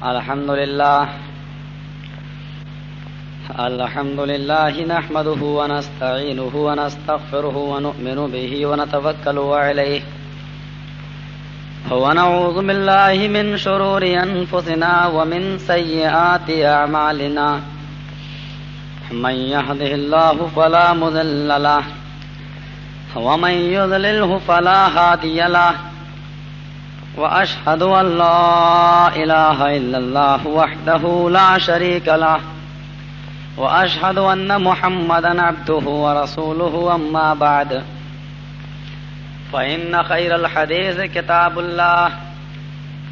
الحمد لله نحمده ونستعينه ونستغفره ونؤمن به ونتوكل عليه ونعوذ بالله من شرور أنفسنا ومن سيئات أعمالنا من يهده الله فلا مضل له ومن يضلله فلا هادي له وأشهد أن لا إله إلا الله وحده لا شريك له وأشهد أن محمدا عبده ورسوله أما بعد فإن خير الحديث كتاب الله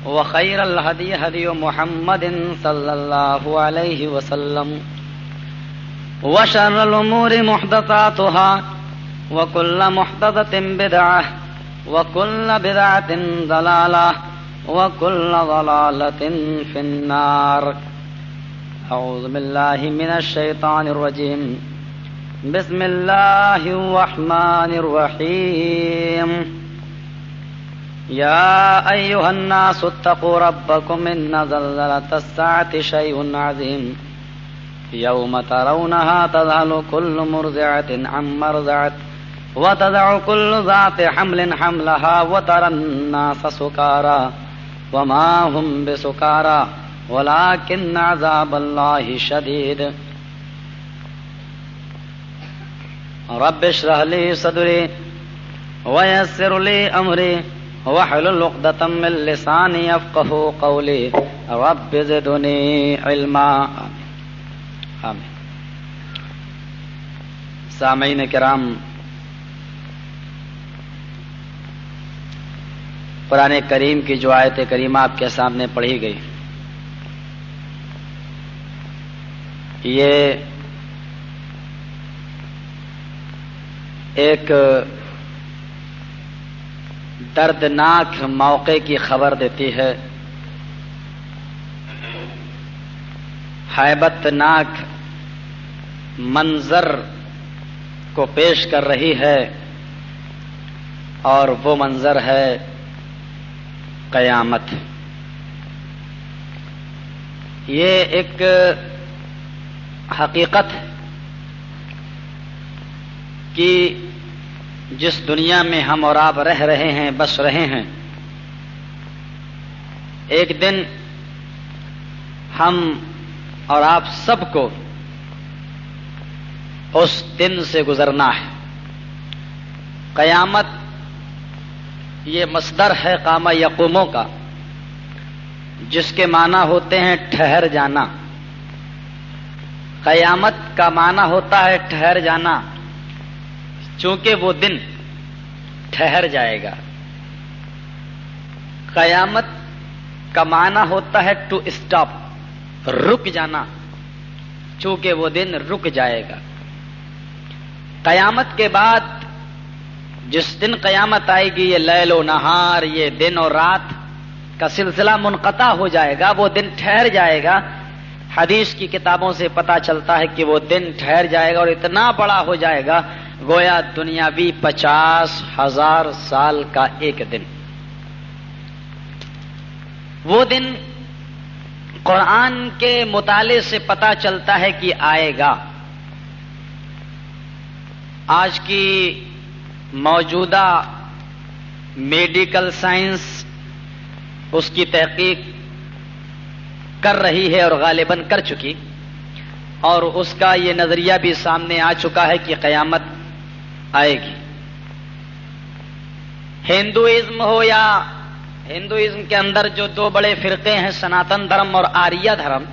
وخير الهدي هدي محمد صلى الله عليه وسلم وشر الأمور محدثاتها وكل محدثة بدعة وكل بدعة ضلالة وكل ضلالة في النار. أعوذ بالله من الشيطان الرجيم. بسم الله الرحمن الرحيم. يا أيها الناس اتقوا ربكم إن زلزلة الساعة شيء عظيم يوم ترونها تذهل كل مرضعة عما أرضعت وتضع كل ذات حمل حملها وترى الناس سكارى وما هم بسكارى ولكن عذاب الله شديد. رب اشرح لي صدري ويسر لي أمري واحلل عقدة من لساني يفقهوا قولي رب زدني علما. آمین. سامعین کرام، قرآن کریم کی جو آیت کریمہ آپ کے سامنے پڑھی گئی، یہ ایک دردناک موقع کی خبر دیتی ہے، ہیبت ناک منظر کو پیش کر رہی ہے، اور وہ منظر ہے قیامت. یہ ایک حقیقت کہ جس دنیا میں ہم اور آپ رہ رہے ہیں، بس رہے ہیں، ایک دن ہم اور آپ سب کو اس دن سے گزرنا ہے. قیامت یہ مصدر ہے قام یقوموں کا، جس کے معنی ہوتے ہیں ٹھہر جانا. قیامت کا معنی ہوتا ہے ٹھہر جانا، چونکہ وہ دن ٹھہر جائے گا. قیامت کا معنی ہوتا ہے ٹو اسٹاپ، رک جانا، چونکہ وہ دن رک جائے گا. قیامت کے بعد جس دن قیامت آئے گی، یہ لیل و نہار، یہ دن اور رات کا سلسلہ منقطع ہو جائے گا، وہ دن ٹھہر جائے گا. حدیث کی کتابوں سے پتہ چلتا ہے کہ وہ دن ٹھہر جائے گا اور اتنا بڑا ہو جائے گا گویا دنیاوی 50,000 سال کا ایک دن. وہ دن قرآن کے مطالعے سے پتہ چلتا ہے کہ آئے گا. آج کی موجودہ میڈیکل سائنس اس کی تحقیق کر رہی ہے اور غالباً کر چکی، اور اس کا یہ نظریہ بھی سامنے آ چکا ہے کہ قیامت آئے گی. ہندوازم ہو یا ہندوازم کے اندر جو دو بڑے فرقے ہیں، سناتن دھرم اور آریہ دھرم،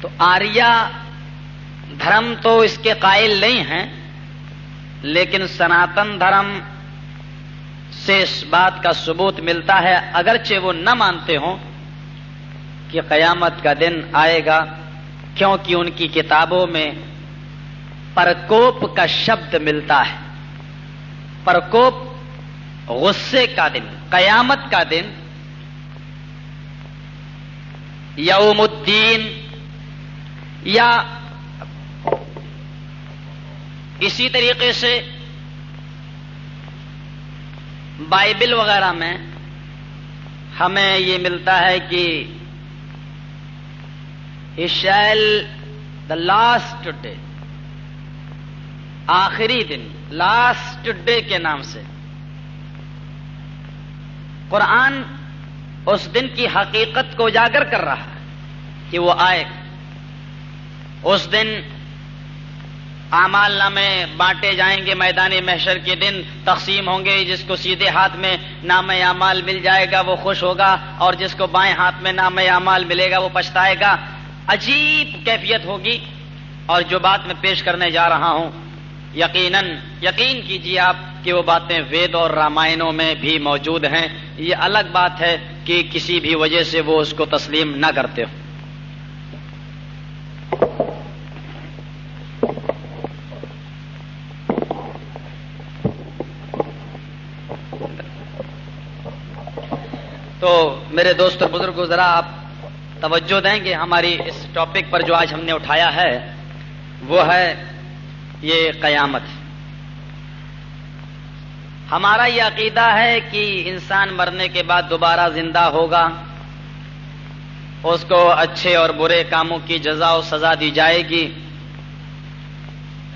تو آریہ دھرم تو اس کے قائل نہیں ہیں، لیکن سناتن دھرم سے اس بات کا ثبوت ملتا ہے، اگرچہ وہ نہ مانتے ہوں کہ قیامت کا دن آئے گا، کیونکہ ان کی کتابوں میں پرکوپ کا شبد ملتا ہے. پرکوپ غصے کا دن، قیامت کا دن، یوم الدین، یا اسی طریقے سے بائبل وغیرہ میں ہمیں یہ ملتا ہے کہ he shall the last day، آخری دن، لاسٹ ڈے کے نام سے قرآن اس دن کی حقیقت کو اجاگر کر رہا ہے کہ وہ آئے گا۔ اس دن اعمال نامے بانٹے جائیں گے، میدان محشر کے دن تقسیم ہوں گے، جس کو سیدھے ہاتھ میں نامہ اعمال مل جائے گا وہ خوش ہوگا، اور جس کو بائیں ہاتھ میں نامہ اعمال ملے گا وہ پچھتائے گا۔ عجیب کیفیت ہوگی، اور جو بات میں پیش کرنے جا رہا ہوں یقین کیجیے آپ کہ وہ باتیں وید اور رامائنوں میں بھی موجود ہیں۔ یہ الگ بات ہے کہ کسی بھی وجہ سے وہ اس کو تسلیم نہ کرتے ہو۔ تو میرے دوست اور بزرگوں، ذرا آپ توجہ دیں گے ہماری اس ٹاپک پر جو آج ہم نے اٹھایا ہے، وہ ہے یہ قیامت۔ ہمارا یہ عقیدہ ہے کہ انسان مرنے کے بعد دوبارہ زندہ ہوگا، اس کو اچھے اور برے کاموں کی جزا و سزا دی جائے گی۔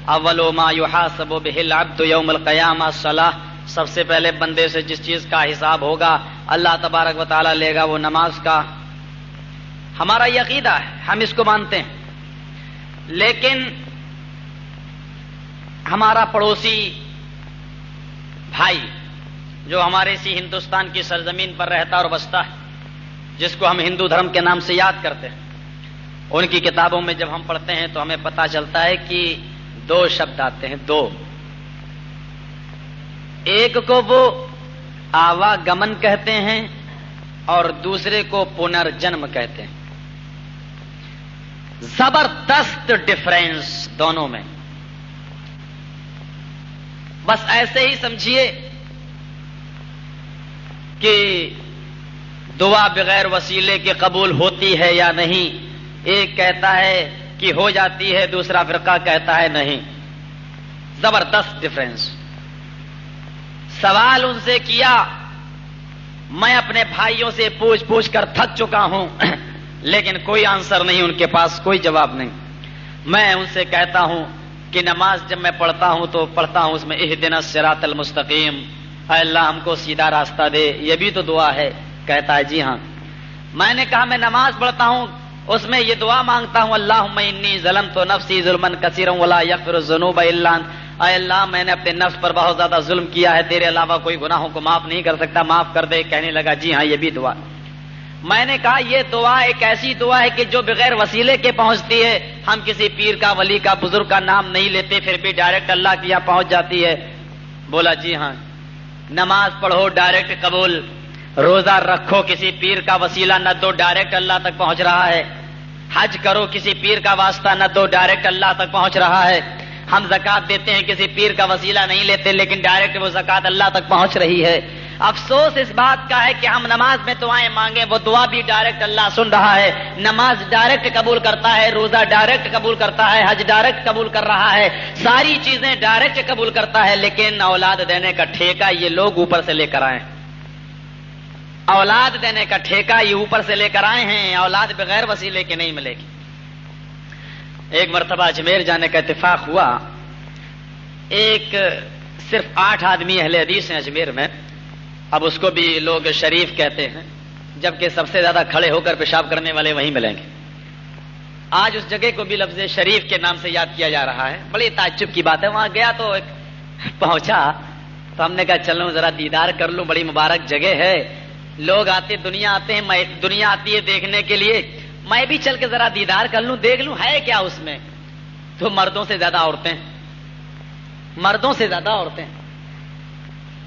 اول ما یحاسب بہ العبد یوم القیامہ الصلاۃ، سب سے پہلے بندے سے جس چیز کا حساب ہوگا اللہ تبارک و تعالیٰ لے گا وہ نماز کا۔ ہمارا یہ عقیدہ ہے، ہم اس کو مانتے ہیں۔ لیکن ہمارا پڑوسی بھائی جو ہمارے اسی ہندوستان کی سرزمین پر رہتا اور بستا ہے، جس کو ہم ہندو دھرم کے نام سے یاد کرتے ہیں، ان کی کتابوں میں جب ہم پڑھتے ہیں تو ہمیں پتہ چلتا ہے کہ دو شبد آتے ہیں، دو۔ ایک کو وہ آواگمن کہتے ہیں اور دوسرے کو پنرجنم کہتے ہیں۔ زبردست ڈفرینس دونوں میں۔ بس ایسے ہی سمجھیے کہ دعا بغیر وسیلے کے قبول ہوتی ہے یا نہیں، ایک کہتا ہے کہ ہو جاتی ہے، دوسرا فرقہ کہتا ہے نہیں۔ زبردست ڈفرینس۔ سوال ان سے کیا، میں اپنے بھائیوں سے پوچھ کر تھک چکا ہوں، لیکن کوئی آنسر نہیں، ان کے پاس کوئی جواب نہیں۔ میں ان سے کہتا ہوں کہ نماز جب میں پڑھتا ہوں تو پڑھتا ہوں اس میں اہدنا الصراط المستقیم، اے اللہ ہم کو سیدھا راستہ دے، یہ بھی تو دعا ہے۔ کہتا ہے جی ہاں۔ میں نے کہا میں نماز پڑھتا ہوں اس میں یہ دعا مانگتا ہوں، اللہم انی ظلمت نفسی ظلما کثیرا ولا یغفر الذنوب الا انت، اے اللہ میں نے اپنے نفس پر بہت زیادہ ظلم کیا ہے، تیرے علاوہ کوئی گناہوں کو معاف نہیں کر سکتا، معاف کر دے۔ کہنے لگا جی ہاں یہ بھی دعا۔ میں نے کہا یہ دعا ایک ایسی دعا ہے کہ جو بغیر وسیلے کے پہنچتی ہے، ہم کسی پیر کا، ولی کا، بزرگ کا نام نہیں لیتے، پھر بھی ڈائریکٹ اللہ کے یہاں پہنچ جاتی ہے۔ بولا جی ہاں۔ نماز پڑھو ڈائریکٹ قبول، روزہ رکھو کسی پیر کا وسیلہ نہ دو، ڈائریکٹ اللہ تک پہنچ رہا ہے۔ حج کرو کسی پیر کا واسطہ نہ دو، ڈائریکٹ اللہ تک پہنچ رہا ہے۔ ہم زکوٰۃ دیتے ہیں کسی پیر کا وسیلہ نہیں لیتے، لیکن ڈائریکٹ وہ زکوٰۃ اللہ تک پہنچ رہی ہے۔ افسوس اس بات کا ہے کہ ہم نماز میں دعائیں مانگیں، وہ دعا بھی ڈائریکٹ اللہ سن رہا ہے، نماز ڈائریکٹ قبول کرتا ہے، روزہ ڈائریکٹ قبول کرتا ہے، حج ڈائریکٹ قبول کر رہا ہے، ساری چیزیں ڈائریکٹ قبول کرتا ہے، لیکن اولاد دینے کا ٹھیکہ یہ لوگ اوپر سے لے کر آئے ہیں۔ اولاد دینے کا ٹھیکہ یہ اوپر سے لے کر آئے ہیں، اولاد بغیر وسیلے کے نہیں ملے گی۔ ایک مرتبہ اجمیر جانے کا اتفاق ہوا، ایک صرف 8 آدمی اہل حدیث ہیں اجمیر میں، اب اس کو بھی لوگ شریف کہتے ہیں، جبکہ سب سے زیادہ کھڑے ہو کر پیشاب کرنے والے وہیں ملیں گے۔ آج اس جگہ کو بھی لفظ شریف کے نام سے یاد کیا جا رہا ہے، بڑی تعجب کی بات ہے۔ وہاں گیا تو پہنچا تو ہم نے کہا چلو ذرا دیدار کر لوں، بڑی مبارک جگہ ہے، لوگ آتے دنیا آتے ہیں، دنیا آتی ہے دیکھنے کے لیے، میں بھی چل کے ذرا دیدار کر لوں، دیکھ لوں ہے کیا اس میں۔ تو مردوں سے زیادہ عورتیں، مردوں سے زیادہ عورتیں،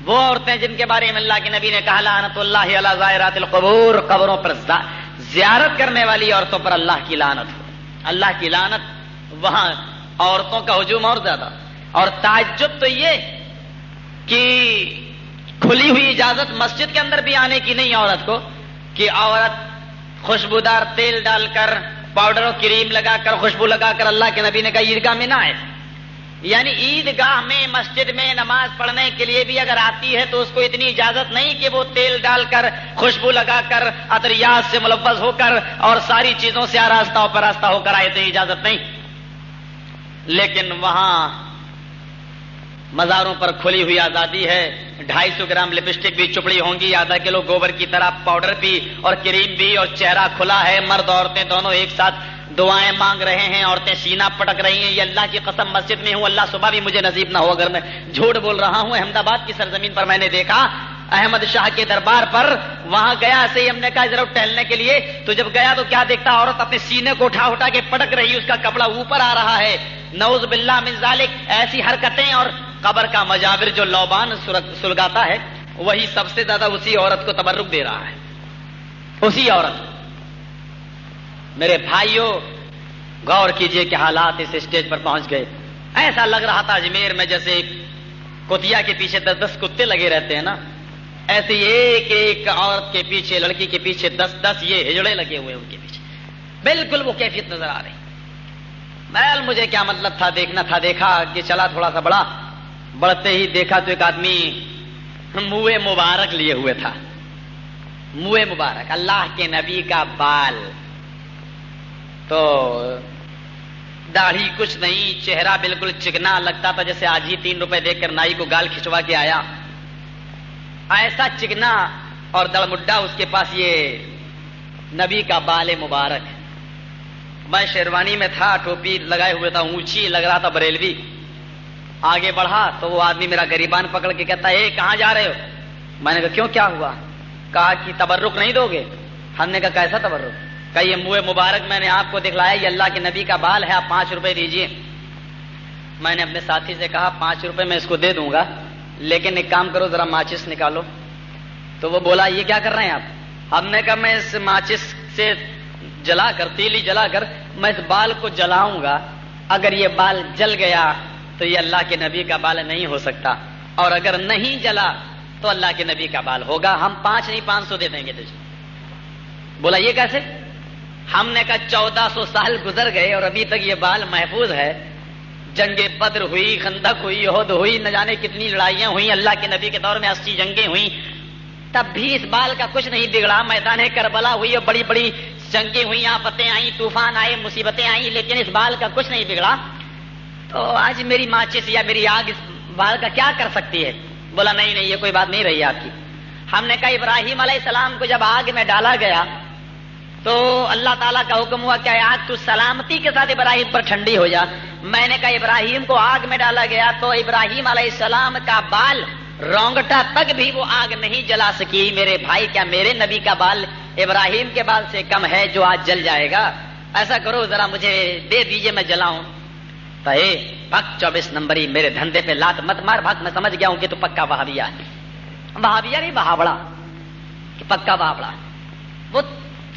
وہ عورتیں جن کے بارے میں اللہ کے نبی نے کہا لعنت اللہ علی زائرات القبور، قبروں پر زیارت کرنے والی عورتوں پر اللہ کی لعنت ہو، اللہ کی لعنت۔ وہاں عورتوں کا ہجوم اور زیادہ، اور تعجب تو یہ کہ کھلی ہوئی اجازت مسجد کے اندر بھی آنے کی نہیں عورت کو، کہ عورت خوشبودار تیل ڈال کر، پاؤڈر اور کریم لگا کر، خوشبو لگا کر، اللہ کے نبی نے کہا عیدگاہ میں نہ آئے، یعنی عیدگاہ میں مسجد میں نماز پڑھنے کے لیے بھی اگر آتی ہے تو اس کو اتنی اجازت نہیں کہ وہ تیل ڈال کر خوشبو لگا کر عطریات سے ملوث ہو کر اور ساری چیزوں سے آراستہ و پراستہ ہو کر آئے، اتنی اجازت نہیں. لیکن وہاں مزاروں پر کھلی ہوئی آزادی ہے. 250 گرام لپسٹک بھی چپڑی ہوں گی، آدھا کلو گوبر کی طرح پاؤڈر بھی اور کریم بھی، اور چہرہ کھلا ہے. مرد عورتیں دونوں ایک ساتھ دعائیں مانگ رہے ہیں، عورتیں سینہ پٹک رہی ہیں. یہ اللہ کی قسم مسجد میں ہوں، اللہ صبح بھی مجھے نصیب نہ ہو اگر میں جھوٹ بول رہا ہوں. احمد آباد کی سرزمین پر میں نے دیکھا، احمد شاہ کے دربار پر وہاں گیا. ایسے ہی ہم نے کہا ضرور ٹہلنے کے لیے، تو جب گیا تو کیا دیکھتا، عورت اپنے سینے کو اٹھا اٹھا کے پٹک رہی، اس کا کپڑا اوپر آ رہا ہے. نعوذ باللہ من ذالک. ایسی حرکتیں. اور قبر کا مجاور جو لوبان سلگاتا ہے وہی سب سے زیادہ اسی عورت کو تبرک دے رہا ہے، اسی عورت. میرے بھائیوں غور کیجئے کہ حالات اس اسٹیج پر پہنچ گئے. ایسا لگ رہا تھا اجمیر میں جیسے کتیا کے پیچھے 10 کتے لگے رہتے ہیں نا، ایسے ایک ایک عورت کے پیچھے، لڑکی کے پیچھے 10 یہ ہجڑے لگے ہوئے ان کے پیچھے. بالکل وہ کیفیت نظر آ رہی. محل مجھے کیا مطلب تھا، دیکھنا تھا. دیکھا کہ چلا تھوڑا سا بڑا، بڑھتے ہی دیکھا تو ایک آدمی منہ مبارک لیے ہوئے تھا. منہ مبارک، اللہ کے نبی کا بال. تو داڑھی کچھ نہیں، چہرہ بالکل چکنا، لگتا تھا جیسے آج ہی 3 روپے دے کر نائی کو گال کھچوا کے آیا. ایسا چکنا اور دڑمڈا اس کے پاس یہ نبی کا بال مبارک. میں شیروانی میں تھا، ٹوپی لگائے ہوئے تھا، اونچی لگ رہا تھا بریلوی. آگے بڑھا تو وہ آدمی میرا گریبان پکڑ کے کہتا ہے، کہاں جا رہے ہو؟ میں نے کہا کیوں، کیا ہوا؟ کہا کہ تبرک نہیں دو گے. ہم نے کہا کیسا تبرک؟ کہ یہ منہ مبارک میں نے آپ کو دکھلایا، یہ اللہ کے نبی کا بال ہے، آپ 5 روپے دیجئے. میں نے اپنے ساتھی سے کہا 5 روپے میں اس کو دے دوں گا، لیکن ایک کام کرو ذرا ماچس نکالو. تو وہ بولا یہ کیا کر رہے ہیں آپ؟ ہم نے کہا میں اس ماچس سے جلا کر، تیلی جلا کر میں اس بال کو جلاؤں گا. اگر یہ بال جل گیا تو یہ اللہ کے نبی کا بال نہیں ہو سکتا، اور اگر نہیں جلا تو اللہ کے نبی کا بال ہوگا. ہم 5 نہیں 500 دے دیں گے تجھے. بولا یہ کیسے؟ ہم نے کہا 1400 سال گزر گئے اور ابھی تک یہ بال محفوظ ہے. جنگ بدر ہوئی، خندق ہوئی، احد ہوئی، نہ جانے کتنی لڑائیاں ہوئی، اللہ کے نبی کے دور میں 80 جنگیں ہوئیں، تب بھی اس بال کا کچھ نہیں بگڑا. میدان کربلا ہوئی اور بڑی بڑی جنگیں ہوئی، آفتیں آئیں، طوفان آئے، مصیبتیں آئیں، لیکن اس بال کا کچھ نہیں بگڑا. تو آج میری ماچس یا میری آگ اس بال کا کیا کر سکتی ہے؟ بولا نہیں نہیں، یہ کوئی بات نہیں رہی آپ کی. ہم نے کہا ابراہیم علیہ السلام کو جب آگ میں ڈالا گیا تو اللہ تعالیٰ کا حکم ہوا کہ آگ تو سلامتی کے ساتھ ابراہیم پر ٹھنڈی ہو جا. میں نے کہا ابراہیم کو آگ میں ڈالا گیا تو ابراہیم علیہ السلام کا بال رونگٹا تک بھی وہ آگ نہیں جلا سکی. میرے بھائی کیا میرے نبی کا بال ابراہیم کے بال سے کم ہے جو آج جل جائے گا؟ ایسا کرو ذرا مجھے دے دیجئے میں جلاؤں. تو بھگ 24 نمبری، میرے دھندے پہ لات مت مار. بھگ، میں سمجھ گیا ہوں کہ تو پکا وہابیا ہے. وہابیا نہیں، بہاوڑا، کہ پکا بہاوڑا. وہ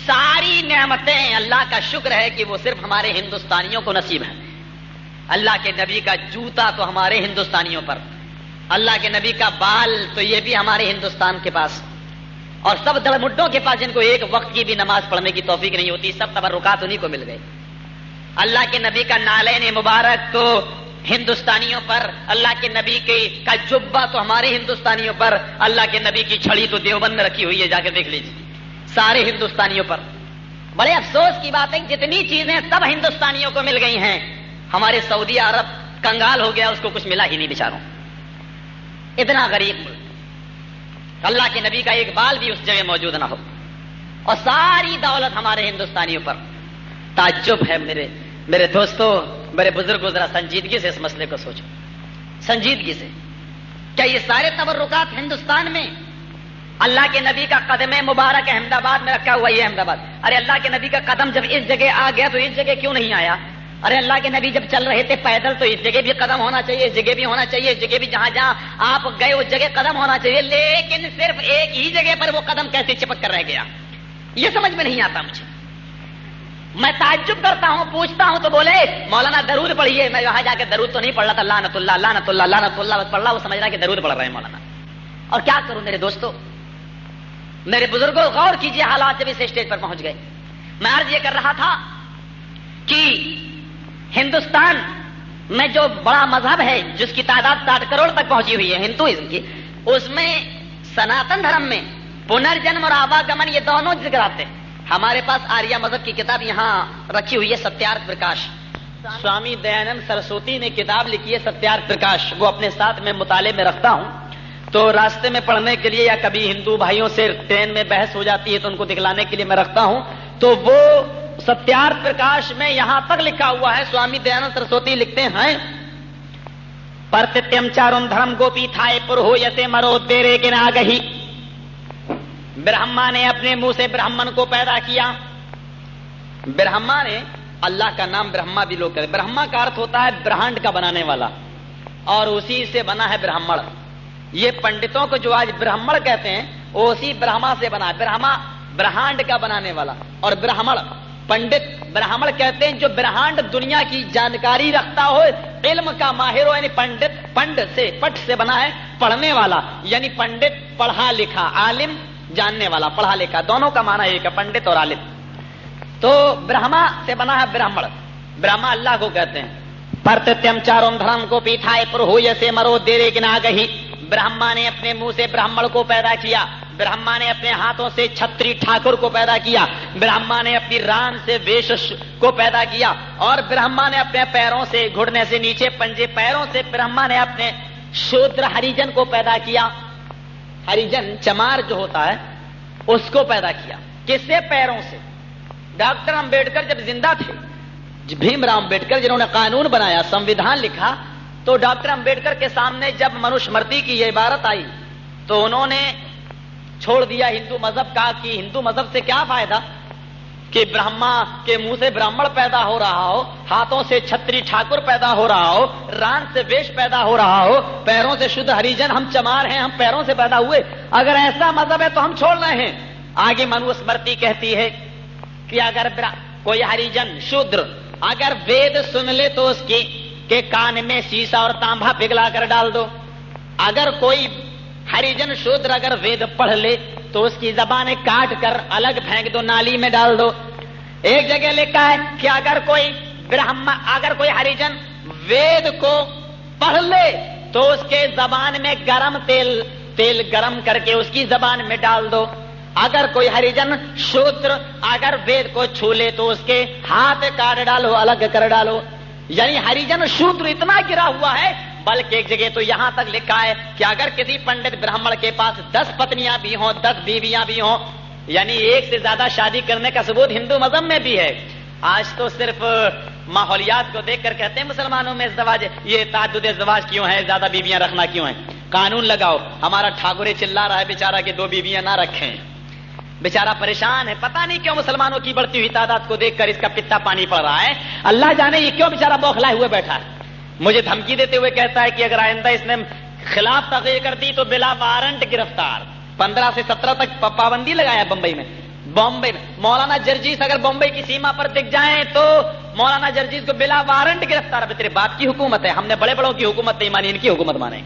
ساری نعمتیں اللہ کا شکر ہے کہ وہ صرف ہمارے ہندوستانیوں کو نصیب ہے. اللہ کے نبی کا جوتا تو ہمارے ہندوستانیوں پر، اللہ کے نبی کا بال تو یہ بھی ہمارے ہندوستان کے پاس، اور سب دڑمڈوں کے پاس جن کو ایک وقت کی بھی نماز پڑھنے کی توفیق نہیں ہوتی، سب تبرکات انہیں کو مل گئے. اللہ کے نبی کا نالین مبارک تو ہندوستانیوں پر، اللہ کے نبی کا جبہ تو ہمارے ہندوستانیوں پر، اللہ کے نبی کی چھڑی تو دیوبند میں رکھی ہوئی ہے، جا کے دیکھ لیجیے، سارے ہندوستانیوں پر. بڑے افسوس کی بات ہے کہ جتنی چیزیں سب ہندوستانیوں کو مل گئی ہیں، ہمارے سعودی عرب کنگال ہو گیا، اس کو کچھ ملا ہی نہیں بیچاروں. اتنا غریب ملک، اللہ کے نبی کا ایک بال بھی اس جگہ موجود نہ ہو، اور ساری دولت ہمارے ہندوستانیوں پر. تعجب ہے میرے دوستو، میرے بزرگوں، ذرا سنجیدگی سے اس مسئلے کو سوچو، سنجیدگی سے. کیا یہ سارے تبرکات ہندوستان میں؟ اللہ کے نبی کا قدم مبارک احمد آباد میں رکھا ہوا، یہ احمد آباد. ارے اللہ کے نبی کا قدم جب اس جگہ آ گیا تو اس جگہ کیوں نہیں آیا؟ ارے اللہ کے نبی جب چل رہے تھے پیدل تو اس جگہ بھی قدم ہونا چاہیے، اس جگہ بھی ہونا چاہیے، اس جگہ بھی جہاں جہاں آپ گئے اس جگہ قدم ہونا چاہیے. لیکن صرف ایک ہی جگہ پر وہ قدم کیسے چپک کر رہ گیا، یہ سمجھ میں نہیں آتا مجھے. میں تعجب کرتا ہوں، پوچھتا ہوں تو بولے مولانا درود پڑھیے. میں وہاں جا کے درود تو نہیں پڑھ رہا تھا، لعنت اللہ لعنت اللہ لعنت اللہ پڑھ رہا، وہ سمجھ رہا کہ درود پڑھ رہے ہیں مولانا. اور کیا کروں میرے دوستو، میرے بزرگوں، غور کیجئے حالات جب اس اسٹیج پر پہنچ گئے. میں عرض یہ کر رہا تھا کہ ہندوستان میں جو بڑا مذہب ہے جس کی تعداد 60 کروڑ تک پہنچی ہوئی ہے ہندوازم کی، اس میں سناتن دھرم میں پنرجنم اور آواگمن یہ دونوں ذکر آتے ہیں. ہمارے پاس آریہ مذہب کی کتاب یہاں رکھی ہوئی ہے ستیارتھ پرکاش. سوامی دیانند سرسوتی نے کتاب لکھی ہے ستیارتھ پرکاش، وہ اپنے ساتھ میں مطالعے میں رکھتا ہوں، تو راستے میں پڑھنے کے لیے یا کبھی ہندو بھائیوں سے ٹرین میں بحث ہو جاتی ہے تو ان کو دکھلانے کے لیے میں رکھتا ہوں. تو وہ ستیارتھ پرکاش میں یہاں تک لکھا ہوا ہے، سوامی دیانند سرسوتی لکھتے ہیں پرتتیم چارم دھرم گوپی تھائے پر ہو یتے مرو تیرے کے ناگہی. برہما نے اپنے منہ سے برہمن کو پیدا کیا. برہما نے، اللہ کا نام برہما بھی لوگ کرے، برہما کا ارتھ ہوتا ہے برہانڈ کا بنانے والا، اور اسی سے بنا ہے برہمڑ. یہ پنڈتوں کو جو آج برہمڑ کہتے ہیں وہ اسی برہما سے بنا ہے. برہما برہانڈ کا بنانے والا، اور برہمڑ پنڈت برہمڑ کہتے ہیں جو برہانڈ دنیا کی جانکاری رکھتا ہو، علم کا ماہر ہو. یعنی پنڈت پنڈ سے پٹ سے بنا ہے پڑھنے والا، یعنی پنڈت پڑھا لکھا، عالم جاننے والا، پڑھا لکھا، دونوں کا معنی ایک ہے، پنڈت اور عالم. تو برہما سے بنا ہے برہمڑ. برہما اللہ کو کہتے ہیں. پرتتیم چارم دھرم کو پیٹھائے پر ہو سے مرو دیرے کی ناگہی. برہما نے اپنے منہ سے برہمڑ کو پیدا کیا. برہما نے اپنے ہاتھوں سے چھتری ٹھاکر کو پیدا کیا. برہما نے اپنی ران سے ویش کو پیدا کیا. اور برہما نے اپنے پیروں سے، گھٹنے سے نیچے پنجے پیروں سے برہما نے اپنے شودر ہریجن کو پیدا کیا. ہریجن چمار جو ہوتا ہے اس کو پیدا کیا. کس سے؟ پیروں سے. ڈاکٹر امبیڈکر جب زندہ تھے، بھیم راؤ امبیڈکر جنہوں نے قانون بنایا، سمویدھان لکھا، تو ڈاکٹر امبیڈکر کے سامنے جب منوشمرتی کی یہ عبارت آئی تو انہوں نے چھوڑ دیا ہندو مذہب کا کہ ہندو مذہب سے کیا فائدہ کہ برہما کے منہ سے برہمڑ پیدا ہو رہا ہو، ہاتھوں سے چھتری ٹھاکر پیدا ہو رہا ہو، ران سے ویش پیدا ہو رہا ہو، پیروں سے شدھ ہریجن، ہم چمار ہیں، ہم پیروں سے پیدا ہوئے. اگر ایسا مذہب ہے تو ہم چھوڑ رہے ہیں. آگے منوسمرتی کہتی ہے کہ اگر کوئی ہریجن شودر اگر وید سن لے تو اس کے کان میں سیسا اور تانبا پگھلا کر ڈال دو. اگر کوئی ہریجن شودر اگر وید پڑھ لے تو اس کی زبانیں کاٹ کر الگ پھینک دو، نالی میں ڈال دو. ایک جگہ لکھا ہے کہ اگر کوئی ہریجن وید کو پڑھ لے تو اس کے زبان میں گرم تیل گرم کر کے اس کی زبان میں ڈال دو. اگر کوئی ہریجن شودر اگر وید کو چھو لے تو اس کے ہاتھ کاٹ ڈالو، الگ کر ڈالو. یعنی ہریجن شودر اتنا گرا ہوا ہے، بلکہ ایک جگہ تو یہاں تک لکھا ہے کہ اگر کسی پنڈت برہمن کے پاس 10 پتنیاں بھی ہوں، 10 بیویاں بھی ہوں، یعنی ایک سے زیادہ شادی کرنے کا ثبوت ہندو مذہب میں بھی ہے. آج تو صرف ماحولیات کو دیکھ کر کہتے ہیں مسلمانوں میں ازدواج، یہ تعدد ازدواج کیوں ہے، زیادہ بیویاں رکھنا کیوں ہے. قانون لگاؤ. ہمارا ٹھاکرے چلا رہا ہے بیچارہ کہ 2 بیویاں نہ رکھیں، بیچارہ پریشان ہے. پتہ نہیں کیوں مسلمانوں کی بڑھتی ہوئی تعداد کو دیکھ کر اس کا پتا پانی پڑ رہا ہے. اللہ جانے یہ کیوں بیچارہ بوکھلائے ہوئے بیٹھا ہے. مجھے دھمکی دیتے ہوئے کہتا ہے کہ اگر آئندہ اس نے خلاف تقریر کر دی تو بلا وارنٹ گرفتار. 15 سے 17 تک پابندی لگایا بمبئی میں. مولانا جرجیس اگر بمبئی کی سیما پر دکھ جائیں تو مولانا جرجیس کو بلا وارنٹ گرفتار. اب تیرے باپ کی حکومت ہے، ہم نے بڑے بڑوں کی حکومت نہیں مانی، ان کی حکومت مانیں.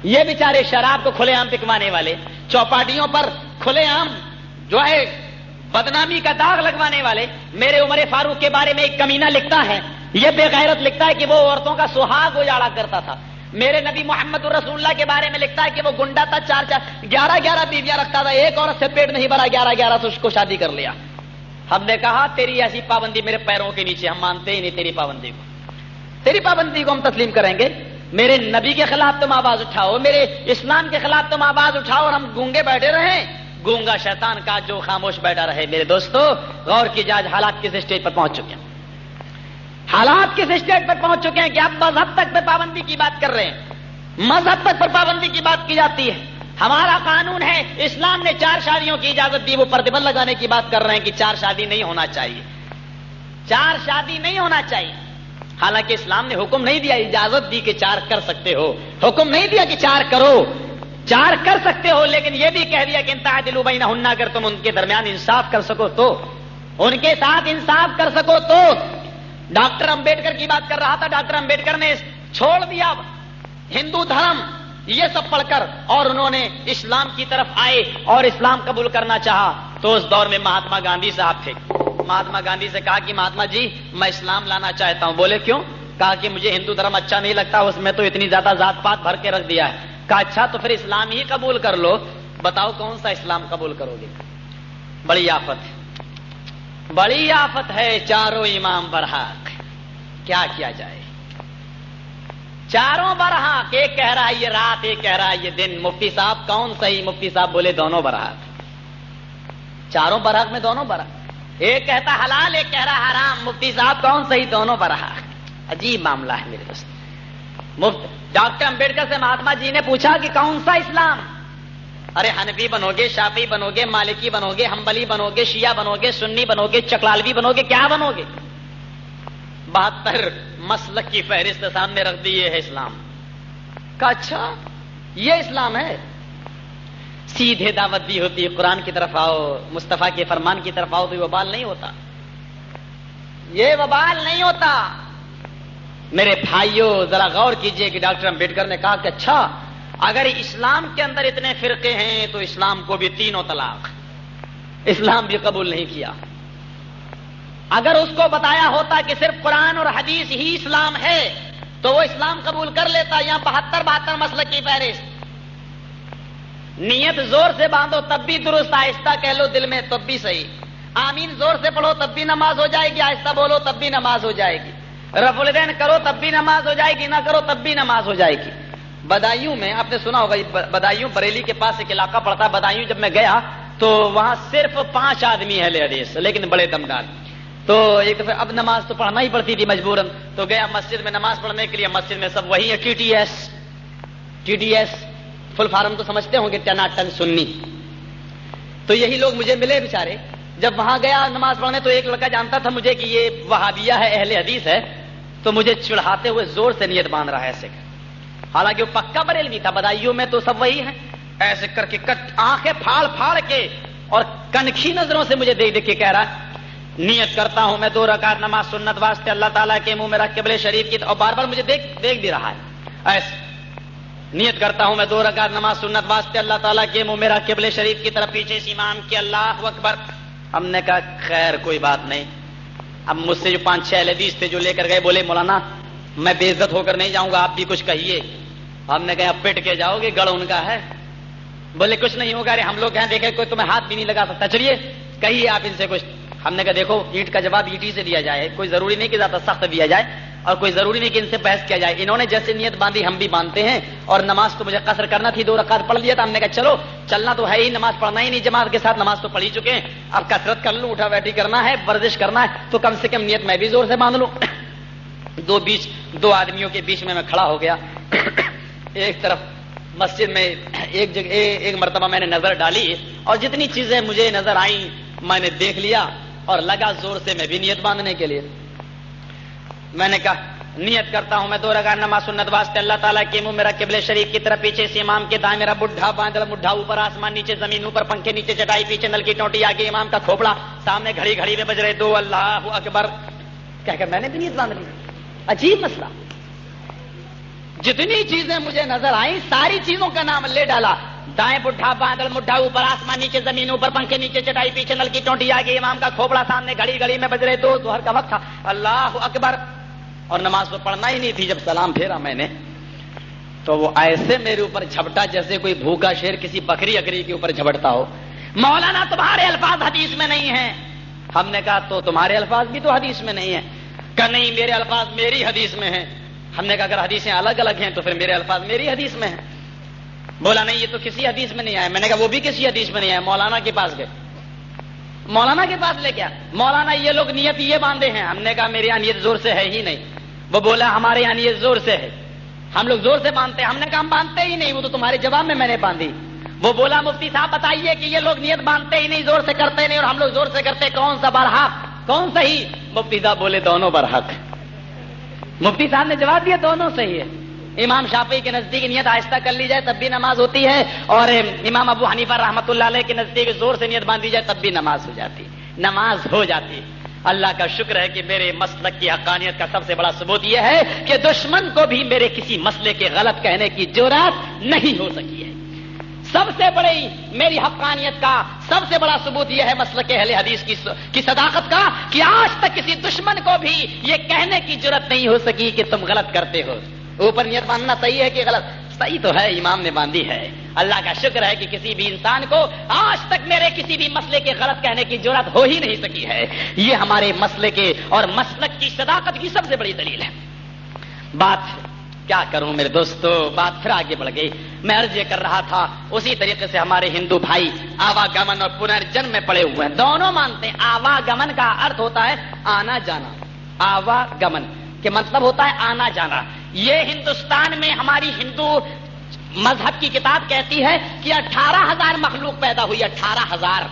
یہ بیچارے شراب کو کھلے عام پکوانے والے، چوپاٹیوں پر کھلے عام جو ہے بدنامی کا داغ لگوانے والے. میرے عمر فاروق کے بارے میں ایک کمینہ لکھتا ہے، یہ بے غیرت لکھتا ہے کہ وہ عورتوں کا سہاگ اجاڑا کرتا تھا. میرے نبی محمد رسول اللہ کے بارے میں لکھتا ہے کہ وہ گنڈا تھا، 11 بیویاں رکھتا تھا، ایک عورت سے پیٹ نہیں بھرا، 11 سے اس کو شادی کر لیا. ہم نے کہا تیری ایسی پابندی میرے پیروں کے نیچے، ہم مانتے ہی نہیں تیری پابندی کو ہم تسلیم کریں گے. میرے نبی کے خلاف تم آواز اٹھاؤ، میرے اسلام کے خلاف تم آواز اٹھاؤ اور ہم گونگے بیٹھے رہیں. گونگا شیطان کا جو خاموش بیٹھا رہے. میرے دوستو غور کیجیے، آج حالات کس اسٹیج پر پہنچ چکے ہیں. حالات کس اسٹیج پر پہنچ چکے ہیں کہ اب مذہب تک پر پابندی کی بات کر رہے ہیں. مذہب تک پر پابندی کی بات کی جاتی ہے. ہمارا قانون ہے، اسلام نے 4 شادیوں کی اجازت دی، وہ پردبند لگانے کی بات کر رہے ہیں کہ 4 شادی نہیں ہونا چاہیے، 4 شادی نہیں ہونا چاہیے. حالانکہ اسلام نے حکم نہیں دیا، اجازت دی کہ 4 کر سکتے ہو. حکم نہیں دیا کہ 4 کرو، 4 کر سکتے ہو، لیکن یہ بھی کہہ دیا کہ ان تعدلوا بینہن، اگر تم ان کے درمیان انصاف کر سکو تو، ان کے ساتھ انصاف کر سکو تو. ڈاکٹر امبیڈکر کی بات کر رہا تھا. ڈاکٹر امبیڈکر نے چھوڑ دیا ہندو دھرم یہ سب پڑھ کر اور انہوں نے اسلام کی طرف آئے اور اسلام قبول کرنا چاہا. تو اس دور میں مہاتما گاندھی صاحب تھے. مہاتما گاندھی سے کہا کہ مہاتما جی میں اسلام لانا چاہتا ہوں. بولے کیوں؟ کہا کہ مجھے ہندو دھرم اچھا نہیں لگتا، اس میں تو اتنی زیادہ ذات پات بھر کے رکھ دیا ہے. کہا اچھا تو پھر اسلام ہی قبول کر لو. بتاؤ کون سا اسلام قبول کرو گے؟ بڑی آفت ہے، بڑی آفت ہے. چاروں امام برحق، کیا کیا جائے؟ چاروں برحق. ایک کہہ رہا ہے یہ رات، ایک کہہ رہا ہے یہ دن. مفتی صاحب کون صحیح؟ مفتی صاحب بولے دونوں برحق. چاروں برحق میں دونوں برحق. ایک کہتا حلال، ایک کہہ رہا حرام. مفتی صاحب کون صحیح؟ دونوں برحق. عجیب معاملہ ہے میرے دوست. ڈاکٹر امبیڈکر سے مہاتما جی نے پوچھا کہ کون سا اسلام؟ ارے حنفی بنو گے، شافعی بنو گے، مالکی بنو گے، حنبلی بنو گے، شیعہ بنو گے، سنی بنو گے، چکلالوی بنو گے، کیا بنو گے؟ 72 مسلک کی فہرست سامنے رکھ دی، یہ ہے اسلام. کہا اچھا یہ اسلام ہے؟ سیدھے دعوت دی ہوتی ہے، قرآن کی طرف آؤ، مصطفیٰ کے فرمان کی طرف آؤ، تو یہ وبال نہیں ہوتا، یہ وبال نہیں ہوتا. میرے بھائیوں ذرا غور کیجئے کہ ڈاکٹر امبیڈکر نے کہا کہ اچھا اگر اسلام کے اندر اتنے فرقے ہیں تو اسلام کو بھی 3 طلاق، اسلام بھی قبول نہیں کیا. اگر اس کو بتایا ہوتا کہ صرف قرآن اور حدیث ہی اسلام ہے تو وہ اسلام قبول کر لیتا. یہاں 72 مسلک کی فہرست. نیت زور سے باندھو تب بھی درست، آہستہ کہہ لو دل میں تب بھی صحیح. آمین زور سے پڑھو تب بھی نماز ہو جائے گی، آہستہ بولو تب بھی نماز ہو جائے گی. رفع الیدین کرو تب بھی نماز ہو جائے گی، نہ کرو تب بھی نماز ہو جائے گی. بدایوں میں آپ نے سنا ہوگا، بدایوں بریلی کے پاس ایک علاقہ پڑتا ہے. بدایوں جب میں گیا تو وہاں صرف 5 آدمی اہل حدیث، لیکن بڑے دمدار. تو ایک دفعہ اب نماز تو پڑھنا ہی پڑتی تھی مجبوراً، تو گیا مسجد میں نماز پڑھنے کے لیے. مسجد میں سب وہی ہے، T T S full form تو سمجھتے ہوں گے، ٹناٹن سنی. تو یہی لوگ مجھے ملے بیچارے. جب وہاں گیا نماز پڑھنے تو ایک لڑکا جانتا تھا مجھے کہ یہ وہابیہ ہے، اہل حدیث ہے، تو مجھے چڑھاتے ہوئے زور سے نیت باندھ رہا ہے ایسے. حالانکہ وہ پکا بریلوی تھا. بدایوں میں تو سب وہی ہیں. ایسے کر کے آنکھیں پھاڑ پھاڑ کے اور کنکھی نظروں سے مجھے دیکھ دیکھ کے کہہ رہا نیت کرتا ہوں میں 2 رکعت نماز سنت واسطے اللہ تعالیٰ کے منہ میں رکھ قبلے شریف کی. اور بار بار مجھے دیکھ بھی رہا ہے ایسے. نیت کرتا ہوں میں 2 رکعت نماز سنت واسطے اللہ تعالیٰ کے منہ میں رکھ قبلے شریف کی طرف پیچھے سے امام کے اللہ اکبر. ہم نے کہا خیر کوئی بات نہیں. اب مجھ سے جو 5-6 اہل حدیث تھے جو لے کر گئے، بولے مولانا میں بے عزت ہو کر نہیں جاؤں گا، آپ بھی کچھ کہیے. ہم نے کہا پٹ کے جاؤ گے، گڑھ ان کا ہے. بولے کچھ نہیں ہوگا. ارے ہم لوگ ہیں، دیکھے کوئی تمہیں ہاتھ بھی نہیں لگا سکتا، چلیے کہیے آپ ان سے کچھ. ہم نے کہا دیکھو اینٹ کا جواب اینٹ ہی سے دیا جائے، کوئی ضروری نہیں کہ زیادہ سخت دیا جائے اور کوئی ضروری نہیں کہ ان سے بحث کیا جائے. انہوں نے جیسے نیت باندھی ہم بھی باندھتے ہیں. اور نماز تو مجھے قصر کرنا تھی، 2 رکعت پڑھ لیا تھا. ہم نے کہا چلو چلنا تو ہے ہی، نماز پڑھنا ہی نہیں جماعت کے ساتھ، نماز تو پڑھ ہی چکے ہیں، اب کثرت کر لوں، اٹھا بیٹھی کرنا ہے، ورزش کرنا ہے، تو کم سے کم نیت میں بھی زور سے باندھ لوں. 2 آدمیوں کے بیچ میں کھڑا ہو گیا. ایک طرف مسجد میں ایک جگہ ایک مرتبہ میں نے نظر ڈالی اور جتنی چیزیں مجھے نظر آئیں میں نے دیکھ لیا اور لگا زور سے میں بھی نیت باندھنے کے لیے. میں نے کہا نیت کرتا ہوں میں 2 رکعت نماز سنت واسطے اللہ تعالیٰ کے منہ میرا قبلے شریف کی طرف پیچھے سے امام کے دائیں میرا بڈھا باندھا مڈھا اوپر آسمان نیچے زمین اوپر پنکھے نیچے چٹائی پیچھے نل کی ٹوٹی آگے امام کا کھوپڑا سامنے گھڑی گھڑی میں بج رہے 2 اللہ اکبر کہہ کر میں نے بھی نیت باندھ لی. عجیب مسئلہ. جتنی چیزیں مجھے نظر آئیں ساری چیزوں کا نام لے ڈالا. دائیں بڈھا بادل مڈھا اوپر آسمان نیچے زمین اوپر پنکھے نیچے چٹائی پیچھے نل کی ٹوٹی آگے امام کا کھوپڑا سامنے گھڑی گھڑی میں بج رہے 2 ظہر کا وقت تھا. اللہ اکبر. اور نماز تو پڑھنا ہی نہیں تھی. جب سلام پھیرا میں نے تو وہ ایسے میرے اوپر جھپٹا جیسے کوئی بھوکا شیر کسی بکری اکری کے اوپر جھپٹتا ہو. مولانا تمہارے الفاظ حدیث میں نہیں ہیں. ہم نے کہا تو تمہارے الفاظ بھی تو حدیث میں نہیں ہیں. کہ نہیں میرے الفاظ میری حدیث میں ہیں. ہم نے کہا اگر حدیثیں الگ الگ ہیں تو پھر میرے الفاظ میری حدیث میں ہیں. بولا نہیں یہ تو کسی حدیث میں نہیں آیا. میں نے کہا وہ بھی کسی حدیث میں نہیں آیا. مولانا کے پاس گئے, مولانا کے پاس لے گیا. مولانا یہ لوگ نیت یہ باندھے ہیں. ہم نے کہا میرے یہاں نیت زور سے ہے ہی نہیں. وہ بولا ہمارے یہاں نیت زور سے ہے, ہم لوگ زور سے باندھتے ہیں. ہم نے کہا ہم باندھتے ہی نہیں, وہ تو تمہارے جواب میں نے باندھی. وہ بولا مفتی صاحب بتائیے کہ یہ لوگ نیت باندھتے ہی نہیں, زور سے کرتے نہیں, اور ہم لوگ زور سے کرتے, کون سا برحق کون صحیح؟ مفتی صاحب بولے دونوں برحق. مفتی صاحب نے جواب دیا دونوں صحیح ہے. امام شافعی کے نزدیک نیت آہستہ کر لی جائے تب بھی نماز ہوتی ہے, اور امام ابو حنیفہ رحمۃ اللہ علیہ کے نزدیک زور سے نیت باندھی جائے تب بھی نماز ہو جاتی, نماز ہو جاتی. اللہ کا شکر ہے کہ میرے مسلک کی حقانیت کا سب سے بڑا ثبوت یہ ہے کہ دشمن کو بھی میرے کسی مسئلے کے غلط کہنے کی جرات نہیں ہو سکی ہے. سب سے بڑی میری حقانیت کا سب سے بڑا ثبوت یہ ہے مسلک اہل حدیث کی صداقت کا کہ آج تک کسی دشمن کو بھی یہ کہنے کی جرت نہیں ہو سکی کہ تم غلط کرتے ہو. اوپر نیت باندھنا صحیح ہے کہ غلط؟ صحیح تو ہے، امام نے باندھی ہے. اللہ کا شکر ہے کہ کسی بھی انسان کو آج تک میرے کسی بھی مسئلے کے غلط کہنے کی جرت ہو ہی نہیں سکی ہے. یہ ہمارے مسئلے کے اور مسلک کی صداقت کی سب سے بڑی دلیل ہے. بات کیا کروں میرے دوستو، بات پھر آگے بڑھ گئی. میں عرض یہ کر رہا تھا اسی طریقے سے ہمارے ہندو بھائی آواگمن اور پنرجن میں پڑے ہوئے ہیں. دونوں مانتے ہیں آواگمن کا ارتھ ہوتا ہے آنا جانا. آواگمن کے مطلب ہوتا ہے آنا جانا. یہ ہندوستان میں ہماری ہندو مذہب کی کتاب کہتی ہے کہ 18,000 مخلوق پیدا ہوئی. 18,000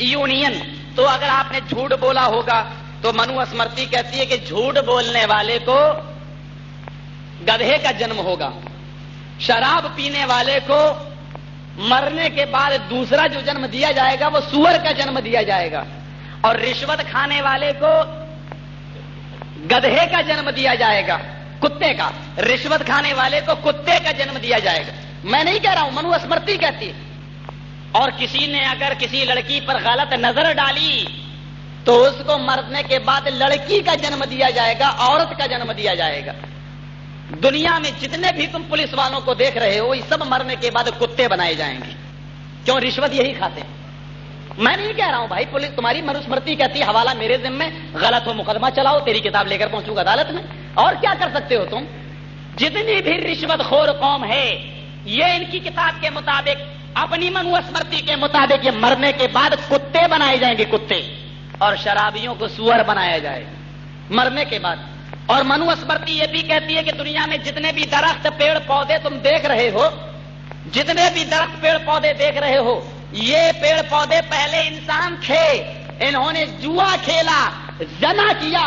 یونین. تو اگر آپ نے جھوٹ بولا ہوگا تو منو اسمرتی کہتی ہے کہ جھوٹ بولنے والے کو گدھے کا جنم ہوگا. شراب پینے والے کو مرنے کے بعد دوسرا جو جنم دیا جائے گا وہ سور کا جنم دیا جائے گا. اور رشوت کھانے والے کو گدھے کا جنم دیا جائے گا، کتے کا. رشوت کھانے والے کو کتے کا جنم دیا جائے گا. میں نہیں کہہ رہا ہوں، منو اسمرتی کہتی ہے. اور کسی نے اگر کسی لڑکی پر غلط نظر ڈالی تو اس کو مرنے کے بعد لڑکی کا جنم دیا جائے گا، عورت کا جنم دیا جائے گا. دنیا میں جتنے بھی تم پولیس والوں کو دیکھ رہے ہو یہ سب مرنے کے بعد کتے بنائے جائیں گے. کیوں؟ رشوت یہی کھاتے ہیں. میں نہیں کہہ رہا ہوں بھائی پولیس تمہاری منوسمرتی کہتی ہے حوالہ میرے ذمہ، غلط ہو مقدمہ چلاؤ، تیری کتاب لے کر پہنچوں گا عدالت میں. اور کیا کر سکتے ہو تم؟ جتنی بھی رشوت خور قوم ہے یہ ان کی کتاب کے مطابق اپنی منوسمرتی کے مطابق یہ مرنے کے بعد کتے بنائے جائیں گے، کتے. اور شرابیوں کو سور بنایا جائے گا مرنے کے بعد. اور منو اسمرتی یہ بھی کہتی ہے کہ دنیا میں جتنے بھی درخت پیڑ پودے تم دیکھ رہے ہو، جتنے بھی درخت پیڑ پودے دیکھ رہے ہو، یہ پیڑ پودے پہلے انسان تھے. انہوں نے جوا کھیلا، زنا کیا،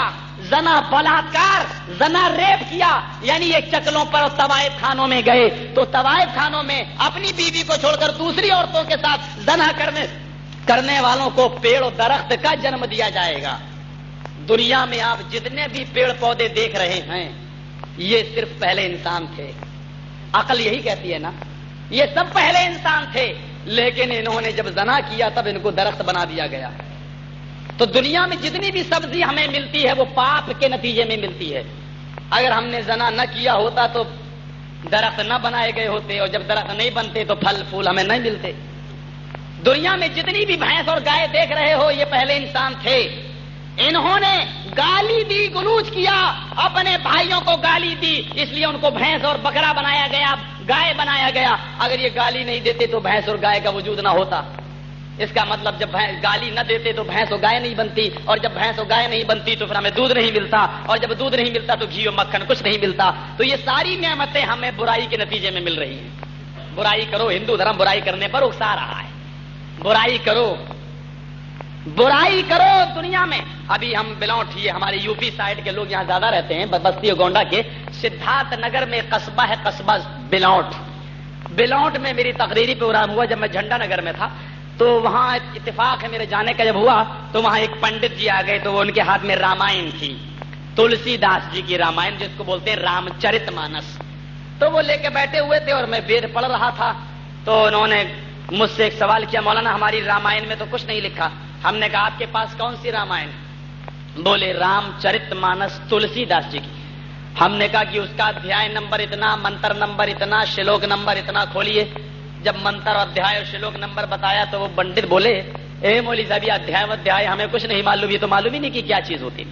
زنا بلاತ್ಕಾರ، زنا ریپ کیا. یعنی یہ چکلوں پر اور طوائف خانوں میں گئے تو طوائف خانوں میں اپنی بیوی کو چھوڑ کر دوسری عورتوں کے ساتھ زنا کرنے والوں کو پیڑ و درخت کا جنم دیا جائے گا. دنیا میں آپ جتنے بھی پیڑ پودے دیکھ رہے ہیں یہ صرف پہلے انسان تھے. عقل یہی کہتی ہے نا، یہ سب پہلے انسان تھے، لیکن انہوں نے جب زنا کیا تب ان کو درخت بنا دیا گیا. تو دنیا میں جتنی بھی سبزی ہمیں ملتی ہے وہ پاپ کے نتیجے میں ملتی ہے. اگر ہم نے زنا نہ کیا ہوتا تو درخت نہ بنائے گئے ہوتے، اور جب درخت نہیں بنتے تو پھل پھول ہمیں نہیں ملتے. دنیا میں جتنی بھی بھینس اور گائے دیکھ رہے ہو یہ پہلے انسان تھے. انہوں نے گالی دی، گلوچ کیا، اپنے بھائیوں کو گالی دی، اس لیے ان کو بھینس اور بکرا بنایا گیا، گائے بنایا گیا. اگر یہ گالی نہیں دیتے تو بھینس اور گائے کا وجود نہ ہوتا. اس کا مطلب جب گالی نہ دیتے تو بھینس اور گائے نہیں بنتی، اور جب بھینس اور گائے نہیں بنتی تو پھر ہمیں دودھ نہیں ملتا، اور جب دودھ نہیں ملتا تو گھی اور مکھن کچھ نہیں ملتا. تو یہ ساری نعمتیں ہمیں برائی کے نتیجے میں مل رہی ہیں. برائی کرو، ہندو دھرم برائی کرنے پر اکسا رہا ہے. برائی کرو، برائی کرو دنیا میں. ابھی ہم بلونٹ، یہ ہمارے یو پی سائڈ کے لوگ یہاں زیادہ رہتے ہیں، بستی اور گونڈا کے. سدھارتھ نگر میں قصبہ ہے، قصبہ بلونٹ. بلونٹ میں میری تقریری پروگرام ہوا جب میں جھنڈا نگر میں تھا. تو وہاں اتفاق ہے میرے جانے کا جب ہوا تو وہاں ایک پنڈت جی آ گئے. تو وہ ان کے ہاتھ میں رامائن تھی، تلسی داس جی کی رامائن، جس کو بولتے ہیں رام چرت مانس. تو وہ لے کے بیٹھے ہوئے تھے اور میں وید پڑھ رہا تھا. تو انہوں نے مجھ سے ایک سوال کیا، مولانا ہماری رامائن میں تو کچھ نہیں لکھا. ہم نے کہا آپ کے پاس کون سی رامائن؟ بولے رام چرت مانس تلسی داس جی کی. ہم نے کہا کہ اس کا ادھیائے نمبر اتنا، منتر نمبر اتنا، شلوک نمبر اتنا کھولیے. جب منتر ادھیائے اور شلوک نمبر بتایا تو وہ پنڈت بولے اے مولوی صاحب یہ ادھیائے ہمیں کچھ نہیں معلوم، یہ تو معلوم ہی نہیں کہ کیا چیز ہوتی.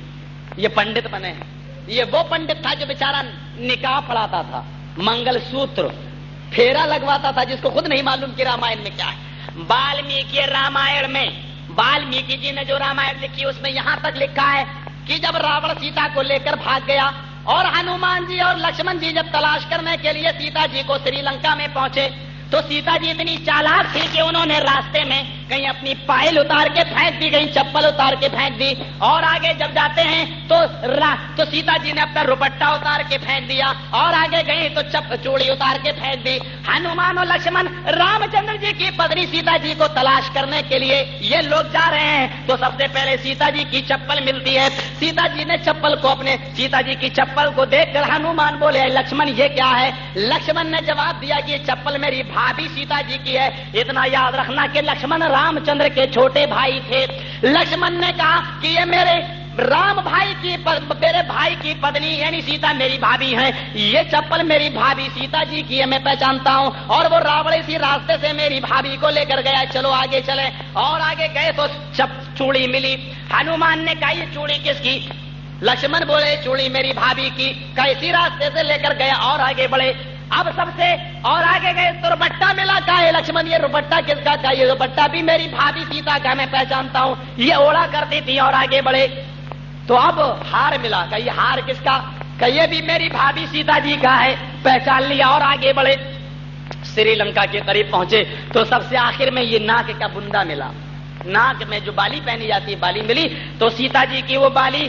یہ پنڈت بنے ہیں. یہ وہ پنڈت تھا جو بیچارہ نکاح پڑھاتا تھا، منگل سوتر پھیرا لگواتا تھا، جس کو خود نہیں معلوم کہ رامائن میں کیا ہے. والمیکی رامائن میں والمیکی جی نے جو رامائن لکھی اس میں یہاں تک لکھا ہے کہ جب راوڑ سیتا کو لے کر بھاگ گیا اور ہنومان جی اور لکشمن جی جب تلاش کرنے کے لیے سیتا جی کو سری لنکا میں پہنچے تو سیتا جی اتنی چالاک تھی کہ انہوں نے راستے میں کہیں اپنی پائل اتار کے پھینک دی، کہیں چپل اتار کے پھینک دی، اور آگے جب جاتے ہیں تو سیتا جی نے اپنا روپٹا اتار کے پھینک دیا، اور آگے گئے تو چوڑی اتار کے پھینک دی۔ ہنومان اور لکشمن رام چندر جی کی پتنی سیتا جی کو تلاش کرنے کے لیے یہ لوگ جا رہے ہیں، تو سب سے پہلے سیتا جی کی چپل ملتی ہے۔ سیتا جی نے سیتا جی کی چپل کو دیکھ کر ہنومان بولے لکشمن یہ کیا ہے؟ لکشمن نے جواب دیا کہ یہ چپل میری بھابھی سیتا جی کی ہے۔ اتنا یاد رکھنا کہ لکشمن رام چندر کے چھوٹے بھائی تھے۔ لکشمن نے کہا کہ یہ میرے بھائی کی پتنی یعنی سیتا میری بھابھی ہے، یہ چپل میری بھابھی سیتا جی کی ہے، میں پہچانتا ہوں، اور وہ راوڑ اسی راستے سے میری بھابھی کو لے کر گیا، چلو آگے چلے۔ اور آگے گئے تو چوڑی ملی۔ ہنومان نے کہا یہ چوڑی کس کی؟ لکشمن بولے چوڑی میری بھابھی کی، کیسی راستے سے لے کر گیا، اور آگے بڑھے۔ اب سب سے اور آگے گئے تو روپٹا ملا، کہا ہے لکشمن یہ روپٹا کس کا؟ کہا یہ روپٹا بھی میری بھابھی سیتا کا، میں پہچانتا ہوں، یہ اوڑا کرتی تھی، اور آگے بڑھے تو اب ہار ملا، کہ یہ ہار کس کا؟ کہ یہ بھی میری بھابھی سیتا جی کا ہے، پہچان لیا، اور آگے بڑھے۔ سری لنکا کے قریب پہنچے تو سب سے آخر میں یہ ناک کا بندہ ملا، ناک میں جو بالی پہنی جاتی ہے بالی ملی، تو سیتا جی کی وہ بالی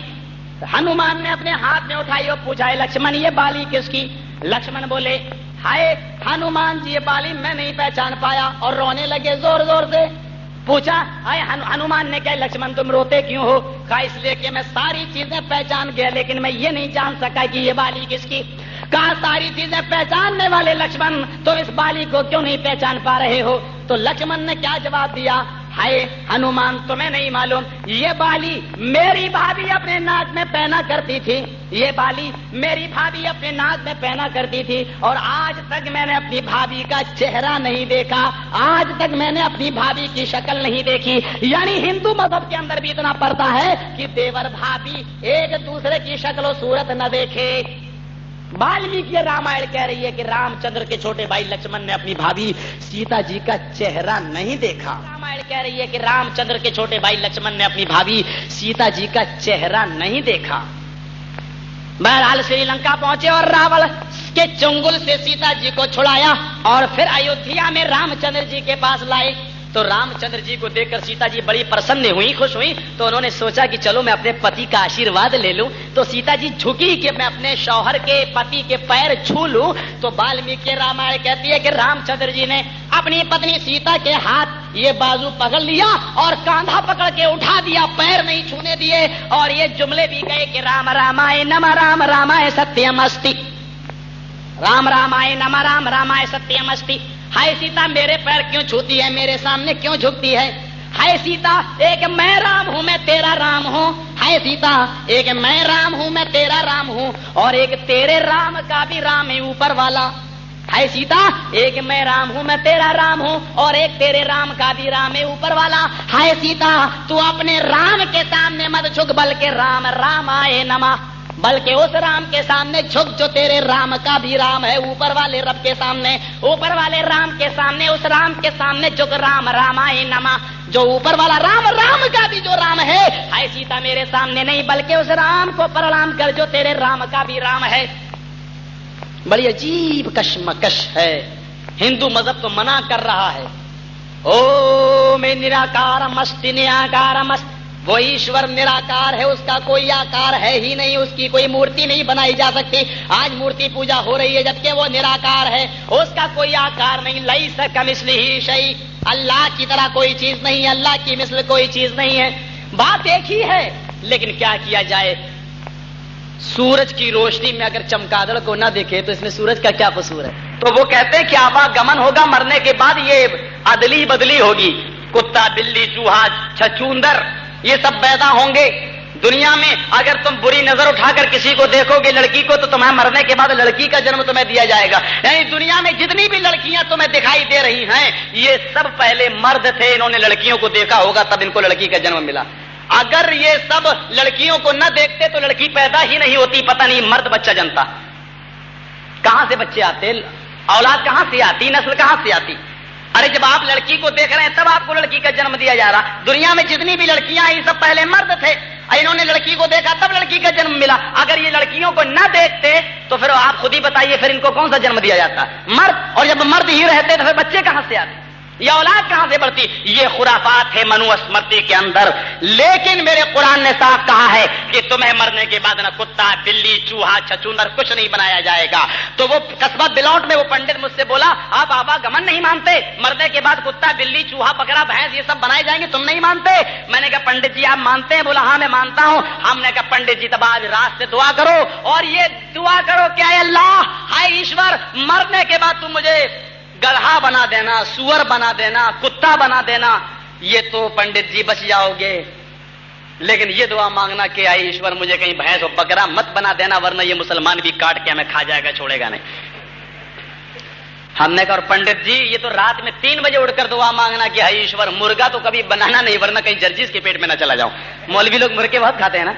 ہنومان نے اپنے ہاتھ میں اٹھائی اور پوچھا ہے لکشمن یہ بالی کس کی؟ لکشمن بولے ہائے ہنومان جی یہ بالی میں نہیں پہچان پایا، اور رونے لگے زور زور سے۔ پوچھا ہنومان نے کہا لکشمن تم روتے کیوں ہو؟ کہا اس لیے کہ میں ساری چیزیں پہچان گیا لیکن میں یہ نہیں جان سکا کہ یہ بالی کس کی۔ کہا ساری چیزیں پہچاننے والے لکشمن تو اس بالی کو کیوں نہیں پہچان پا رہے ہو؟ تو لکشمن نے کیا جواب دیا؟ ہائے ہنومان تمہیں نہیں معلوم یہ بالی میری بھابھی اپنے ناک میں پہنا کرتی تھی، یہ بالی میری بھابھی اپنے ناک میں پہنا کرتی تھی، اور آج تک میں نے اپنی بھابھی کا چہرہ نہیں دیکھا، آج تک میں نے اپنی بھابھی کی شکل نہیں دیکھی۔ یعنی ہندو مذہب کے اندر بھی اتنا پڑتا ہے کہ دیور بھابھی ایک دوسرے کی شکل و صورت نہ دیکھے۔ والمیکی رامائن کہہ رہی ہے کہ رام چندر کے چھوٹے بھائی لکشمن نے اپنی بھابھی سیتا جی کا چہرہ نہیں دیکھا۔ رامائن کہہ رہی ہے کہ رام چندر کے چھوٹے بھائی لکشمن نے اپنی بھابھی سیتا جی کا چہرہ نہیں دیکھا۔ بہرحال سری لنکا پہنچے اور راوڑ کے چنگل سے سیتا جی کو چھڑایا اور پھر ایودھیا میں رام چندر جی کے پاس لائے۔ تو رام چندر جی کو دیکھ کر سیتا جی بڑی پرسن ہوئی، خوش ہوئی، تو انہوں نے سوچا کہ چلو میں اپنے پتی کا آشیرواد لے لوں۔ تو سیتا جی جھکی کہ میں اپنے شوہر کے پتی کے پیر چھو لوں۔ تو والمیکی رامائن کہتی ہے کہ رام چندر جی نے اپنی پتنی سیتا کے ہاتھ یہ بازو پکڑ لیا اور کاندھا پکڑ کے اٹھا دیا، پیر نہیں چھونے دیے، اور یہ جملے بھی گئے کہ رام رامائے نمঃ رام رامائے ستیم استی، رام رامائے نمঃ رام رامائے ستیم استی۔ ہائے سیتا میرے پیر کیوں چھوتی ہے، میرے سامنے کیوں جھکتی ہے؟ ہائے سیتا ایک میں رام ہوں میں تیرا رام ہوں، ہائے سیتا ایک میں رام ہوں میں تیرا رام ہوں، اور ایک تیرے رام کا بھی رام ہے اوپر والا۔ ہائے سیتا ایک میں رام ہوں میں تیرا رام ہوں، اور ایک تیرے رام کا بھی رام ہے اوپر والا۔ ہائے سیتا تو اپنے رام کے سامنے مت جھک، بلکہ رام رامائے نمঃ، بلکہ اس رام کے سامنے جھک جو تیرے رام کا بھی رام ہے اوپر والے رب کے سامنے، اوپر والے رام کے سامنے، اس رام کے سامنے جھک، رام رامائے نمঃ، جو اوپر والا رام، رام کا بھی جو رام ہے، ہائے سیتا میرے سامنے نہیں بلکہ اس رام کو پرنام کر جو تیرے رام کا بھی رام ہے۔ بڑی عجیب کشمکش ہے، ہندو مذہب تو منع کر رہا ہے، او میں نراکارم استی نراکارم استی، وہ ایشور نراکار ہے، اس کا کوئی آکار ہے ہی نہیں، اس کی کوئی مورتی نہیں بنائی جا سکتی۔ آج مورتی پوجا ہو رہی ہے جبکہ وہ نراکار ہے، اس کا کوئی آکار نہیں۔ لیس کمثلہ شیء، اللہ کی طرح کوئی چیز نہیں، اللہ کی مثل کوئی چیز نہیں ہے۔ بات ایک ہی ہے لیکن کیا کیا جائے، سورج کی روشنی میں اگر چمگادڑ کو نہ دیکھے تو اس میں سورج کا کیا قصور ہے؟ تو وہ کہتے ہیں کہ آواگمن ہوگا، مرنے کے بعد یہ عدلی بدلی ہوگی، کتا بلی چوہا چھچوندر یہ سب پیدا ہوں گے دنیا میں۔ اگر تم بری نظر اٹھا کر کسی کو دیکھو گے لڑکی کو تو تمہیں مرنے کے بعد لڑکی کا جنم تمہیں دیا جائے گا۔ یعنی دنیا میں جتنی بھی لڑکیاں تمہیں دکھائی دے رہی ہیں یہ سب پہلے مرد تھے، انہوں نے لڑکیوں کو دیکھا ہوگا تب ان کو لڑکی کا جنم ملا۔ اگر یہ سب لڑکیوں کو نہ دیکھتے تو لڑکی پیدا ہی نہیں ہوتی، پتہ نہیں مرد بچہ جنتا کہاں سے بچے آتے، اولاد کہاں سے آتی، نسل کہاں سے آتی۔ ارے جب آپ لڑکی کو دیکھ رہے ہیں تب آپ کو لڑکی کا جنم دیا جا رہا۔ دنیا میں جتنی بھی لڑکیاں ہیں یہ سب پہلے مرد تھے، انہوں نے لڑکی کو دیکھا تب لڑکی کا جنم ملا۔ اگر یہ لڑکیوں کو نہ دیکھتے تو پھر آپ خود ہی بتائیے پھر ان کو کون سا جنم دیا جاتا، مرد، اور جب مرد ہی رہتے تو پھر بچے کہاں سے آتے۔ یہ اولاد کہاں سے بڑھتی؟ یہ خرافات ہے منو اسمرتی کے اندر. لیکن میرے قرآن نے صاف کہا ہے کہ تمہیں مرنے کے بعد نہ کتا، بلی، چوہا، چھچوندر کچھ نہیں بنایا جائے گا. تو وہ قصبہ بلوٹ میں وہ پنڈت مجھ سے بولا آپ آبا گمن نہیں مانتے؟ مرنے کے بعد کتا، بلی، چوہا، بکرا، بھینس یہ سب بنائے جائیں گے، تم نہیں مانتے؟ میں نے کہا پنڈت جی آپ مانتے ہیں؟ بولا ہاں میں مانتا ہوں. ہم نے کہا پنڈت جی تب آج رات سے دعا کرو اور یہ دعا کرو کہ اے اللہ، ہائے ایشور، مرنے کے بعد تم مجھے گدھا بنا دینا، سور بنا دینا، کتا بنا دینا. یہ تو پنڈت جی بچ جاؤ گے، لیکن یہ دعا مانگنا کہ اے ایشور مجھے کہیں بھینس اور بکرا مت بنا دینا، ورنہ یہ مسلمان بھی کاٹ کے ہمیں کھا جائے گا، چھوڑے گا نہیں. ہم نے کہا پنڈت جی یہ تو رات میں 3 بجے اٹھ کر دعا مانگنا کہ اے ایشور مرغا تو کبھی بنانا نہیں، ورنہ کہیں جرجیز کے پیٹ میں نہ چلا جاؤں. مولوی لوگ مرغے بہت کھاتے ہیں نا.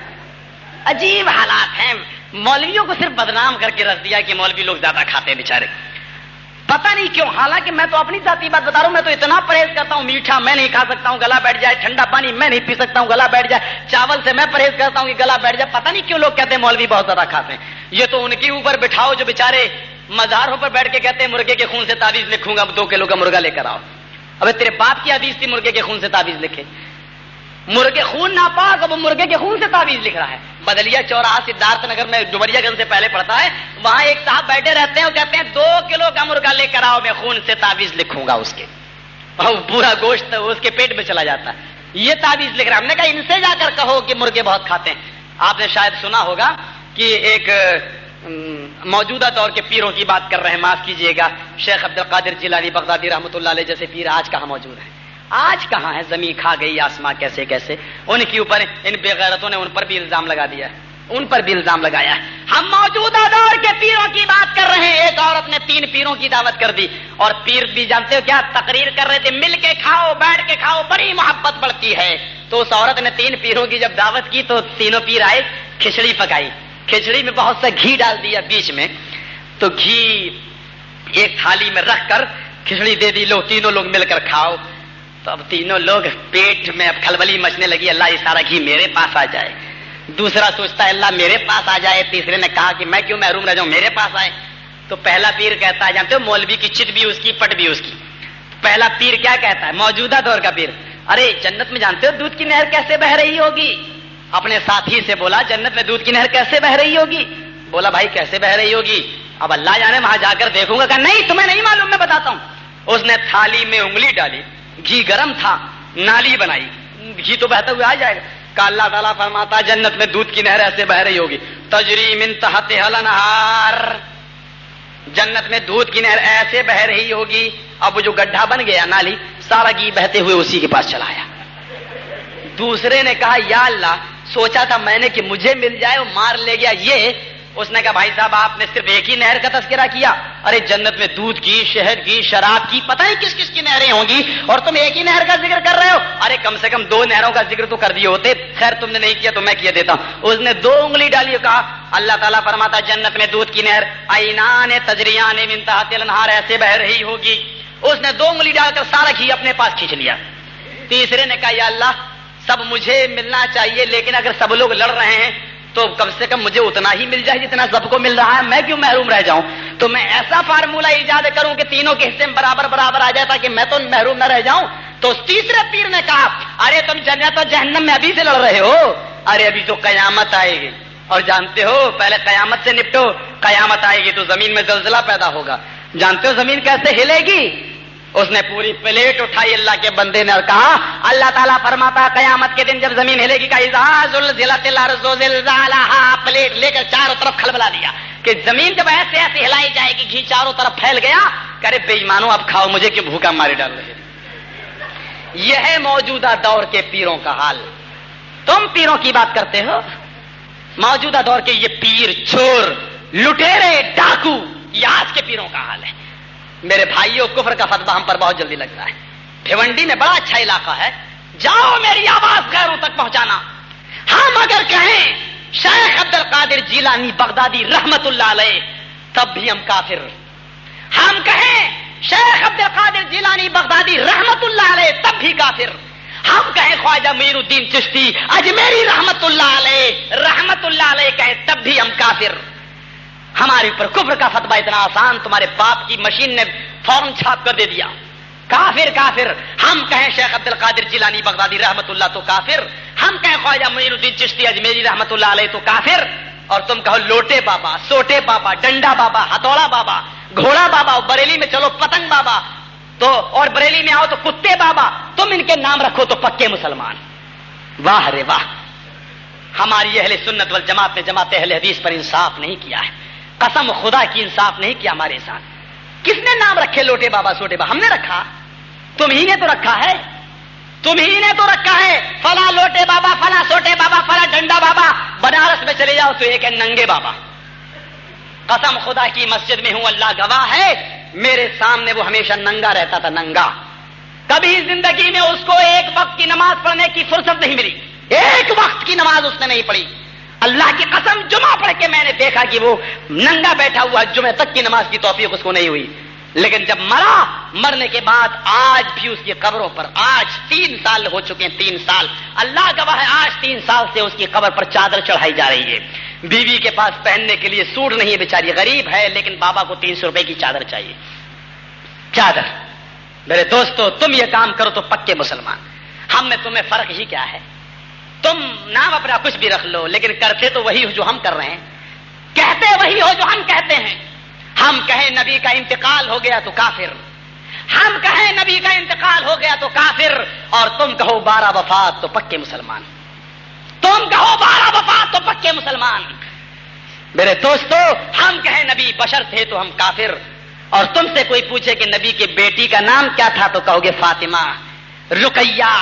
عجیب حالات ہیں. مولویوں کو صرف بدنام کر کے رکھ دیا کہ مولوی لوگ زیادہ کھاتے ہیں بیچارے، پتہ نہیں کیوں. حالانکہ میں تو اپنی ذاتی بات بتا رہا ہوں، میں تو اتنا پرہیز کرتا ہوں، میٹھا میں نہیں کھا سکتا ہوں گلا بیٹھ جائے، ٹھنڈا پانی میں نہیں پی سکتا ہوں گلا بیٹھ جائے، چاول سے میں پرہیز کرتا ہوں کہ گلا بیٹھ جائے. پتہ نہیں کیوں لوگ کہتے ہیں مولوی بہت زیادہ کھاتے ہیں. یہ تو ان کے اوپر بٹھاؤ جو بیچارے مزاروں پر بیٹھ کے کہتے ہیں مرغے کے خون سے تعویذ لکھوں گا، اب 2 کلو کا مرغا لے کر آؤ. ابے تیرے باپ کی حدیث تھی مرغے کے خون سے تعویذ لکھے. مرغے خون ناپاک، اب مرغے کے خون سے تعویذ لکھ رہا ہے. بدلیا چوراہا سدھارتھ نگر میں ڈومریا گنج سے پہلے پڑتا ہے، وہاں ایک صاحب بیٹھے رہتے ہیں اور کہتے ہیں 2 کلو کا مرغا لے کر آؤ، میں خون سے تعویذ لکھوں گا اس کے، اور پورا گوشت اس کے پیٹ میں چلا جاتا ہے. یہ تعویذ لکھ رہا. ہم نے کہا ان سے جا کر کہو کہ مرغے بہت کھاتے ہیں. آپ نے شاید سنا ہوگا کہ ایک موجودہ دور کے پیروں کی بات کر رہے ہیں، معاف کیجئے گا، شیخ عبد القادر جیلانی بغدادی رحمۃ اللہ علیہ جیسے پیر آج کہاں موجود ہیں؟ آج کہاں ہے؟ زمین کھا گئی آسماں کیسے کیسے. ان کے اوپر ان بے غیرتوں نے ان پر بھی الزام لگا دیا ہے، ان پر بھی الزام لگایا ہے. ہم موجودہ دور کے پیروں کی بات کر رہے ہیں. ایک عورت نے 3 پیروں کی دعوت کر دی، اور پیر بھی جانتے ہو کیا تقریر کر رہے تھے، مل کے کھاؤ، بیٹھ کے کھاؤ، بڑی محبت بڑھتی ہے. تو اس عورت نے 3 پیروں کی جب دعوت کی تو تینوں پیر آئے، کھچڑی پکائی، کھچڑی میں بہت سا گھی ڈال دیا بیچ میں، تو گھی ایک تھالی میں رکھ کر کھچڑی دے دی، لو تینوں لوگ مل کر کھاؤ. تو اب تینوں لوگ پیٹ میں اب کھلبلی مچنے لگی، اللہ یہ سارا گھی میرے پاس آ جائے. دوسرا سوچتا ہے اللہ میرے پاس آ جائے. تیسرے نے کہا کہ میں کیوں محروم رہ جاؤں، میرے پاس آئے. تو پہلا پیر کہتا ہے، جانتے ہو مولوی کی چت بھی اس کی، پٹ بھی اس کی. پہلا پیر کیا کہتا ہے، موجودہ دور کا پیر، ارے جنت میں جانتے ہو دودھ کی نہر کیسے بہ رہی ہوگی؟ اپنے ساتھی سے بولا جنت میں دودھ کی نہر کیسے بہ رہی ہوگی؟ بولا بھائی کیسے بہ رہی ہوگی؟ اب اللہ جانے وہاں جا کر دیکھوں گا. کہا نہیں تمہیں نہیں معلوم، میں بتاتا ہوں. اس نے تھالی میں انگلی ڈالی، گھی گرم تھا، نالی بنائی، گھی تو بہتا ہوا آ جائے گا. کہ اللہ تعالیٰ فرماتا جنت میں دودھ کی نہر ایسے بہ رہی ہوگی، تجری من تحتہا الانہار، جنت میں دودھ کی نہر ایسے بہ رہی ہوگی. اب وہ جو گڈھا بن گیا نالی، سارا گھی بہتے ہوئے اسی کے پاس چلا آیا. دوسرے نے کہا یا اللہ، سوچا تھا میں نے کہ مجھے مل جائے، وہ مار لے گیا. یہ اس نے کہا بھائی صاحب آپ نے صرف ایک ہی نہر کا تذکرہ کیا، ارے جنت میں دودھ کی، شہد کی، شراب کی، پتہ نہیں کس کس کی نہریں ہوں گی، اور تم ایک ہی نہر کا ذکر کر رہے ہو. ارے کم سے کم 2 نہروں کا ذکر تو کر دیے ہوتے. خیر تم نے نہیں کیا تو میں کیا دیتا ہوں. اس نے 2 انگلی ڈالی اور کہا اللہ تعالیٰ فرماتا جنت میں دودھ کی نہر عینان تجریان من تحت الانہار ایسے بہ رہی ہوگی. اس نے 2 انگلی ڈال کر سارا گھی اپنے پاس کھینچ لیا. تیسرے نے کہا یا اللہ سب مجھے ملنا چاہیے، لیکن اگر سب لوگ لڑ رہے ہیں تو کم سے کم مجھے اتنا ہی مل جائے جتنا سب کو مل رہا ہے، میں کیوں محروم رہ جاؤں. تو میں ایسا فارمولہ ایجاد کروں کہ تینوں کے حصے میں برابر برابر آ جائے تاکہ میں تو محروم نہ رہ جاؤں. تو تیسرے پیر نے کہا ارے تم جنت اور جہنم میں ابھی سے لڑ رہے ہو، ارے ابھی تو قیامت آئے گی، اور جانتے ہو پہلے قیامت سے نپٹو. قیامت آئے گی تو زمین میں زلزلہ پیدا ہوگا. جانتے ہو زمین کیسے ہلے گی؟ اس نے پوری پلیٹ اٹھائی اللہ کے بندے نے اور کہا اللہ تعالیٰ فرماتا ہے قیامت کے دن جب زمین ہلے گی پلیٹ لے کر چاروں طرف کھلبلا دیا کہ زمین جب ایسے ایسے ہلائی جائے گی، گھی چاروں طرف پھیل گیا. کرے بے ایمانو اب کھاؤ، مجھے کیوں بھوکا مارے ڈال رہے. یہ ہے موجودہ دور کے پیروں کا حال. تم پیروں کی بات کرتے ہو، موجودہ دور کے یہ پیر چور لٹیرے ڈاکو، یہ آج کے پیروں کا حال ہے. میرے بھائیوں کفر کا فتویٰ ہم پر بہت جلدی لگ رہا ہے. بھیونڈی میں بڑا اچھا علاقہ ہے، جاؤ میری آواز غیروں تک پہنچانا. ہم اگر کہیں شیخ عبد القادر جیلانی بغدادی رحمت اللہ علیہ تب بھی ہم کافر. ہم کہیں شیخ عبد القادر جیلانی بغدادی رحمت اللہ علیہ تب بھی کافر. ہم کہیں خواجہ معین الدین چشتی اجمیری رحمت اللہ علیہ کہیں تب بھی ہم کافر. ہمارے اوپر کفر کا فتویٰ اتنا آسان، تمہارے باپ کی مشین نے فارم چھاپ کر دے دیا. کافر کافر. ہم کہیں شیخ عبد القادر جیلانی بغدادی رحمت اللہ تو کافر, ہم کہیں خواجہ معین الدین چشتی اجمیری رحمت اللہ علیہ تو کافر, اور تم کہو لوٹے بابا, سوٹے بابا, ڈنڈا بابا, ہتھوڑا بابا, گھوڑا بابا, بریلی میں چلو پتنگ بابا, تو اور بریلی میں آؤ تو کتے بابا, تم ان کے نام رکھو تو پکے مسلمان. واہ رے واہ, ہماری اہل سنت والجماعت نے جماعت اہل حدیث پر انصاف نہیں کیا ہے, قسم خدا کی انصاف نہیں کیا ہمارے ساتھ. کس نے نام رکھے لوٹے بابا سوٹے بابا؟ ہم نے رکھا, تم ہی نے تو رکھا ہے, تم ہی نے تو رکھا ہے. فلاں لوٹے بابا, فلاں سوٹے بابا, فلاں ڈنڈا بابا. بنارس میں چلے جاؤ تو ایک ہے ننگے بابا. قسم خدا کی مسجد میں ہوں, اللہ گواہ ہے, میرے سامنے وہ ہمیشہ ننگا رہتا تھا, ننگا. کبھی زندگی میں اس کو ایک وقت کی نماز پڑھنے کی فرصت نہیں ملی, ایک وقت کی نماز اس نے نہیں پڑھی. اللہ کی قسم جمعہ پڑھ کے میں نے دیکھا کہ وہ ننگا بیٹھا ہوا, جمعہ تک کی نماز کی توفیق اس کو نہیں ہوئی. لیکن جب مرا, مرنے کے بعد آج بھی اس کی قبروں پر, آج 3 سال ہو چکے ہیں, 3 سال, اللہ گواہ ہے, آج 3 سال سے اس کی قبر پر چادر چڑھائی جا رہی ہے. بیوی کے پاس پہننے کے لیے سوٹ نہیں ہے, بیچاری غریب ہے, لیکن بابا کو 300 روپے کی چادر چاہیے, چادر. میرے دوستو, تم یہ کام کرو تو پکے مسلمان. ہم میں تمہیں فرق ہی کیا ہے؟ تم نام اپنا کچھ بھی رکھ لو, لیکن کرتے تو وہی ہو جو ہم کر رہے ہیں, کہتے وہی ہو جو ہم کہتے ہیں. ہم کہیں نبی کا انتقال ہو گیا تو کافر, ہم کہیں نبی کا انتقال ہو گیا تو کافر, اور تم کہو 12 وفات تو پکے مسلمان, تم کہو 12 وفات تو پکے مسلمان. میرے دوستو, ہم کہیں نبی بشر تھے تو ہم کافر, اور تم سے کوئی پوچھے کہ نبی کے بیٹی کا نام کیا تھا تو کہو گے فاطمہ, رقیہ,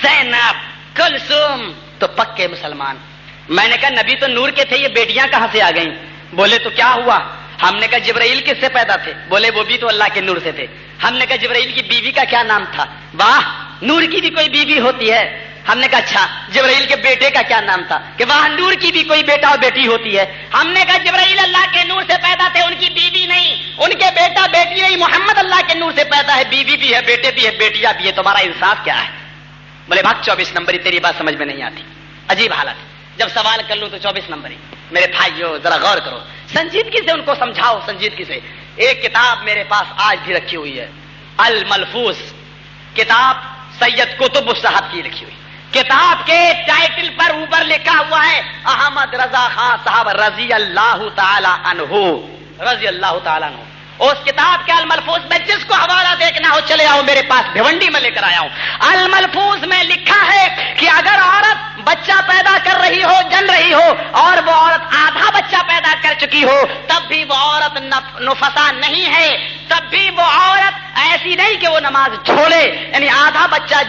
زینب, کلثوم, تو پکے مسلمان. میں نے کہا نبی تو نور کے تھے, یہ بیٹیاں کہاں سے آ گئیں؟ بولے تو کیا ہوا؟ ہم نے کہا جبرائیل کس سے پیدا تھے؟ بولے وہ بھی تو اللہ کے نور سے تھے. ہم نے کہا جبرائیل کی بیوی کا کیا نام تھا؟ واہ, نور کی بھی کوئی بیوی ہوتی ہے. ہم نے کہا اچھا جبرائیل کے بیٹے کا کیا نام تھا؟ کہ وہاں نور کی بھی کوئی بیٹا اور بیٹی ہوتی ہے. ہم نے کہا جبرائیل اللہ کے نور سے پیدا تھے, ان کی بیوی نہیں, ان کے بیٹا بیٹی نہیں, محمد اللہ کے نور سے پیدا ہے, بیوی بھی ہے, بیٹے بھی ہے, بیٹیاں بھی ہے. تمہارا انصاف کیا ہے؟ بولے بھاگ 24 نمبری, تیری بات سمجھ میں نہیں آتی. عجیب حالت, جب سوال کر لوں تو 24 نمبری. میرے بھائیو ذرا غور کرو, سنجیدگی سے ان کو سمجھاؤ, سنجیدگی سے. ایک کتاب میرے پاس آج بھی رکھی ہوئی ہے, الملفوظ, کتاب سید قطب الصحاب کی لکھی ہوئی. کتاب کے ٹائٹل پر اوپر لکھا ہوا ہے احمد رضا خان صاحب رضی اللہ تعالی عنہ, رضی اللہ تعالی عنہ. اس کتاب کے الملفوظ میں جس کو حوالہ دیکھنا ہو چلے آؤ, میرے پاس بھیونڈی میں لے کر آیا ہوں. الملفوظ میں لکھا ہے کہ اگر عورت بچہ پیدا کر رہی ہو, جن رہی ہو, اور وہ عورت آدھا بچہ پیدا کر چکی ہو, تب بھی وہ عورت نفسا نہیں ہے, تب بھی وہ عورت ایسی نہیں کہ وہ نماز چھوڑے. یعنی آدھا بچہ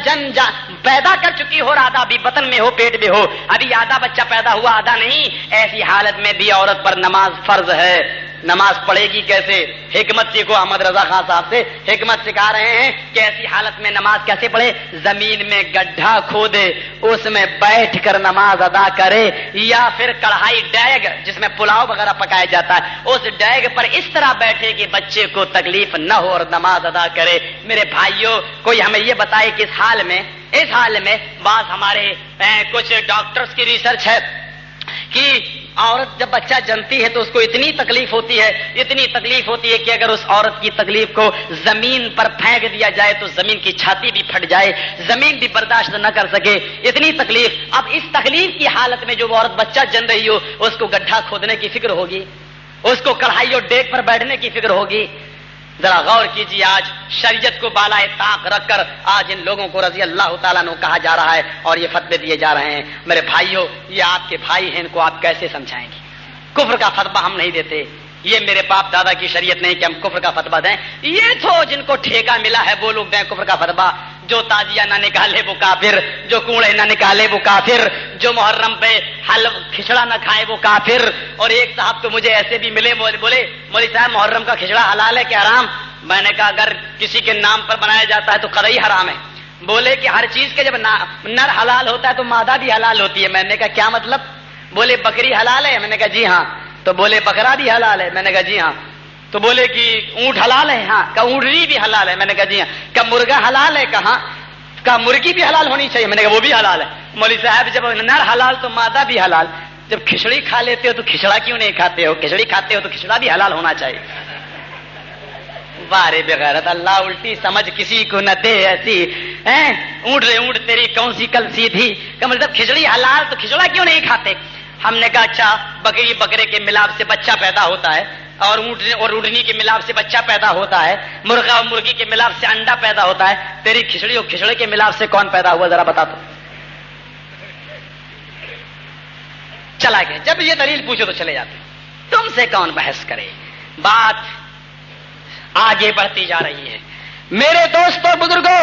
پیدا کر چکی ہو اور آدھا بھی بطن میں ہو, پیٹ میں ہو, ابھی آدھا بچہ پیدا ہوا آدھا نہیں, ایسی حالت میں بھی عورت پر نماز فرض ہے. نماز پڑھے گی کیسے؟ حکمت سیکھو احمد رضا خان صاحب سے, حکمت سکھا رہے ہیں کہ ایسی حالت میں نماز کیسے پڑھے. زمین میں گڈھا کھودے, اس میں بیٹھ کر نماز ادا کرے, یا پھر کڑھائی ڈیگ جس میں پلاؤ وغیرہ پکایا جاتا ہے, اس ڈیگ پر اس طرح بیٹھے کہ بچے کو تکلیف نہ ہو اور نماز ادا کرے. میرے بھائیوں, کوئی ہمیں یہ بتائے کہ اس حال میں بعض ہمارے کچھ ڈاکٹرز کی ریسرچ ہے کہ عورت جب بچہ جنتی ہے تو اس کو اتنی تکلیف ہوتی ہے کہ اگر اس عورت کی تکلیف کو زمین پر پھینک دیا جائے تو زمین کی چھاتی بھی پھٹ جائے, زمین بھی برداشت نہ کر سکے, اتنی تکلیف. اب اس تکلیف کی حالت میں جو وہ عورت بچہ جن رہی ہو, اس کو گڈھا کھودنے کی فکر ہوگی, اس کو کڑھائی اور ڈیگ پر بیٹھنے کی فکر ہوگی. ذرا غور کیجیے, آج شریعت کو بالائے طاق رکھ کر آج ان لوگوں کو رضی اللہ تعالیٰ عنہ کہا جا رہا ہے اور یہ فتوے دیے جا رہے ہیں. میرے بھائیوں, یہ آپ کے بھائی ہیں, ان کو آپ کیسے سمجھائیں گے؟ کفر کا فتویٰ ہم نہیں دیتے, یہ میرے باپ دادا کی شریعت نہیں کہ ہم کفر کا فتویٰ دیں. یہ تو جن کو ٹھیکہ ملا ہے وہ لوگ دیں کفر کا فتویٰ. جو تازیہ نہ نکالے وہ کافر, جو کوڑے نہ نکالے وہ کافر, جو محرم پہ کھچڑا نہ کھائے وہ کافر. اور ایک صاحب تو مجھے ایسے بھی ملے, بولے مولوی صاحب محرم کا کھچڑا حلال ہے کہ حرام؟ میں نے کہا اگر کسی کے نام پر بنایا جاتا ہے تو قطعی حرام ہے. بولے کہ ہر چیز کے جب نر حلال ہوتا ہے تو مادہ بھی حلال ہوتی ہے. میں نے کہا کیا مطلب؟ بولے بکری حلال ہے. میں نے کہا جی ہاں. تو بولے بکرا بھی حلال ہے. میں نے کہا جی ہاں. تو بولے کہ اونٹ حلال ہے. ہاں. کہا اونٹنی بھی حلال ہے. میں نے کہا جی ہاں. کہا مرغا حلال ہے. کہاں؟ کہا مرغی بھی حلال ہونی چاہیے. میں نے کہا وہ بھی حلال ہے. مولوی صاحب جب نر حلال تو مادہ بھی حلال. جب کھچڑی کھا لیتے ہو تو کھچڑا کیوں نہیں کھاتے ہو؟ کھچڑی کھاتے ہو تو کھچڑا بھی حلال ہونا چاہیے. بارے بغیرت، اللہ الٹی سمجھ کسی کو نہ دے ایسی، اونٹ رے اونٹ تیری کون سی کلسی تھی، کہ مطلب کھچڑی حلال تو کھچڑا کیوں نہیں کھاتے؟ ہم نے کہا اچھا بکری بکرے کے ملاپ سے بچہ پیدا ہوتا ہے، اور اونٹ اور اونٹنی کے ملاپ سے بچہ پیدا ہوتا ہے، مرغا اور مرغی کے ملاپ سے انڈا پیدا ہوتا ہے، تیری کھچڑی اور کھچڑے کے ملاپ سے کون پیدا ہوا ذرا بتا تو؟ چلا گیا، جب یہ دلیل پوچھو تو چلے جاتے، تم سے کون بحث کرے؟ بات آگے بڑھتی جا رہی ہے۔ میرے دوستوں بزرگوں،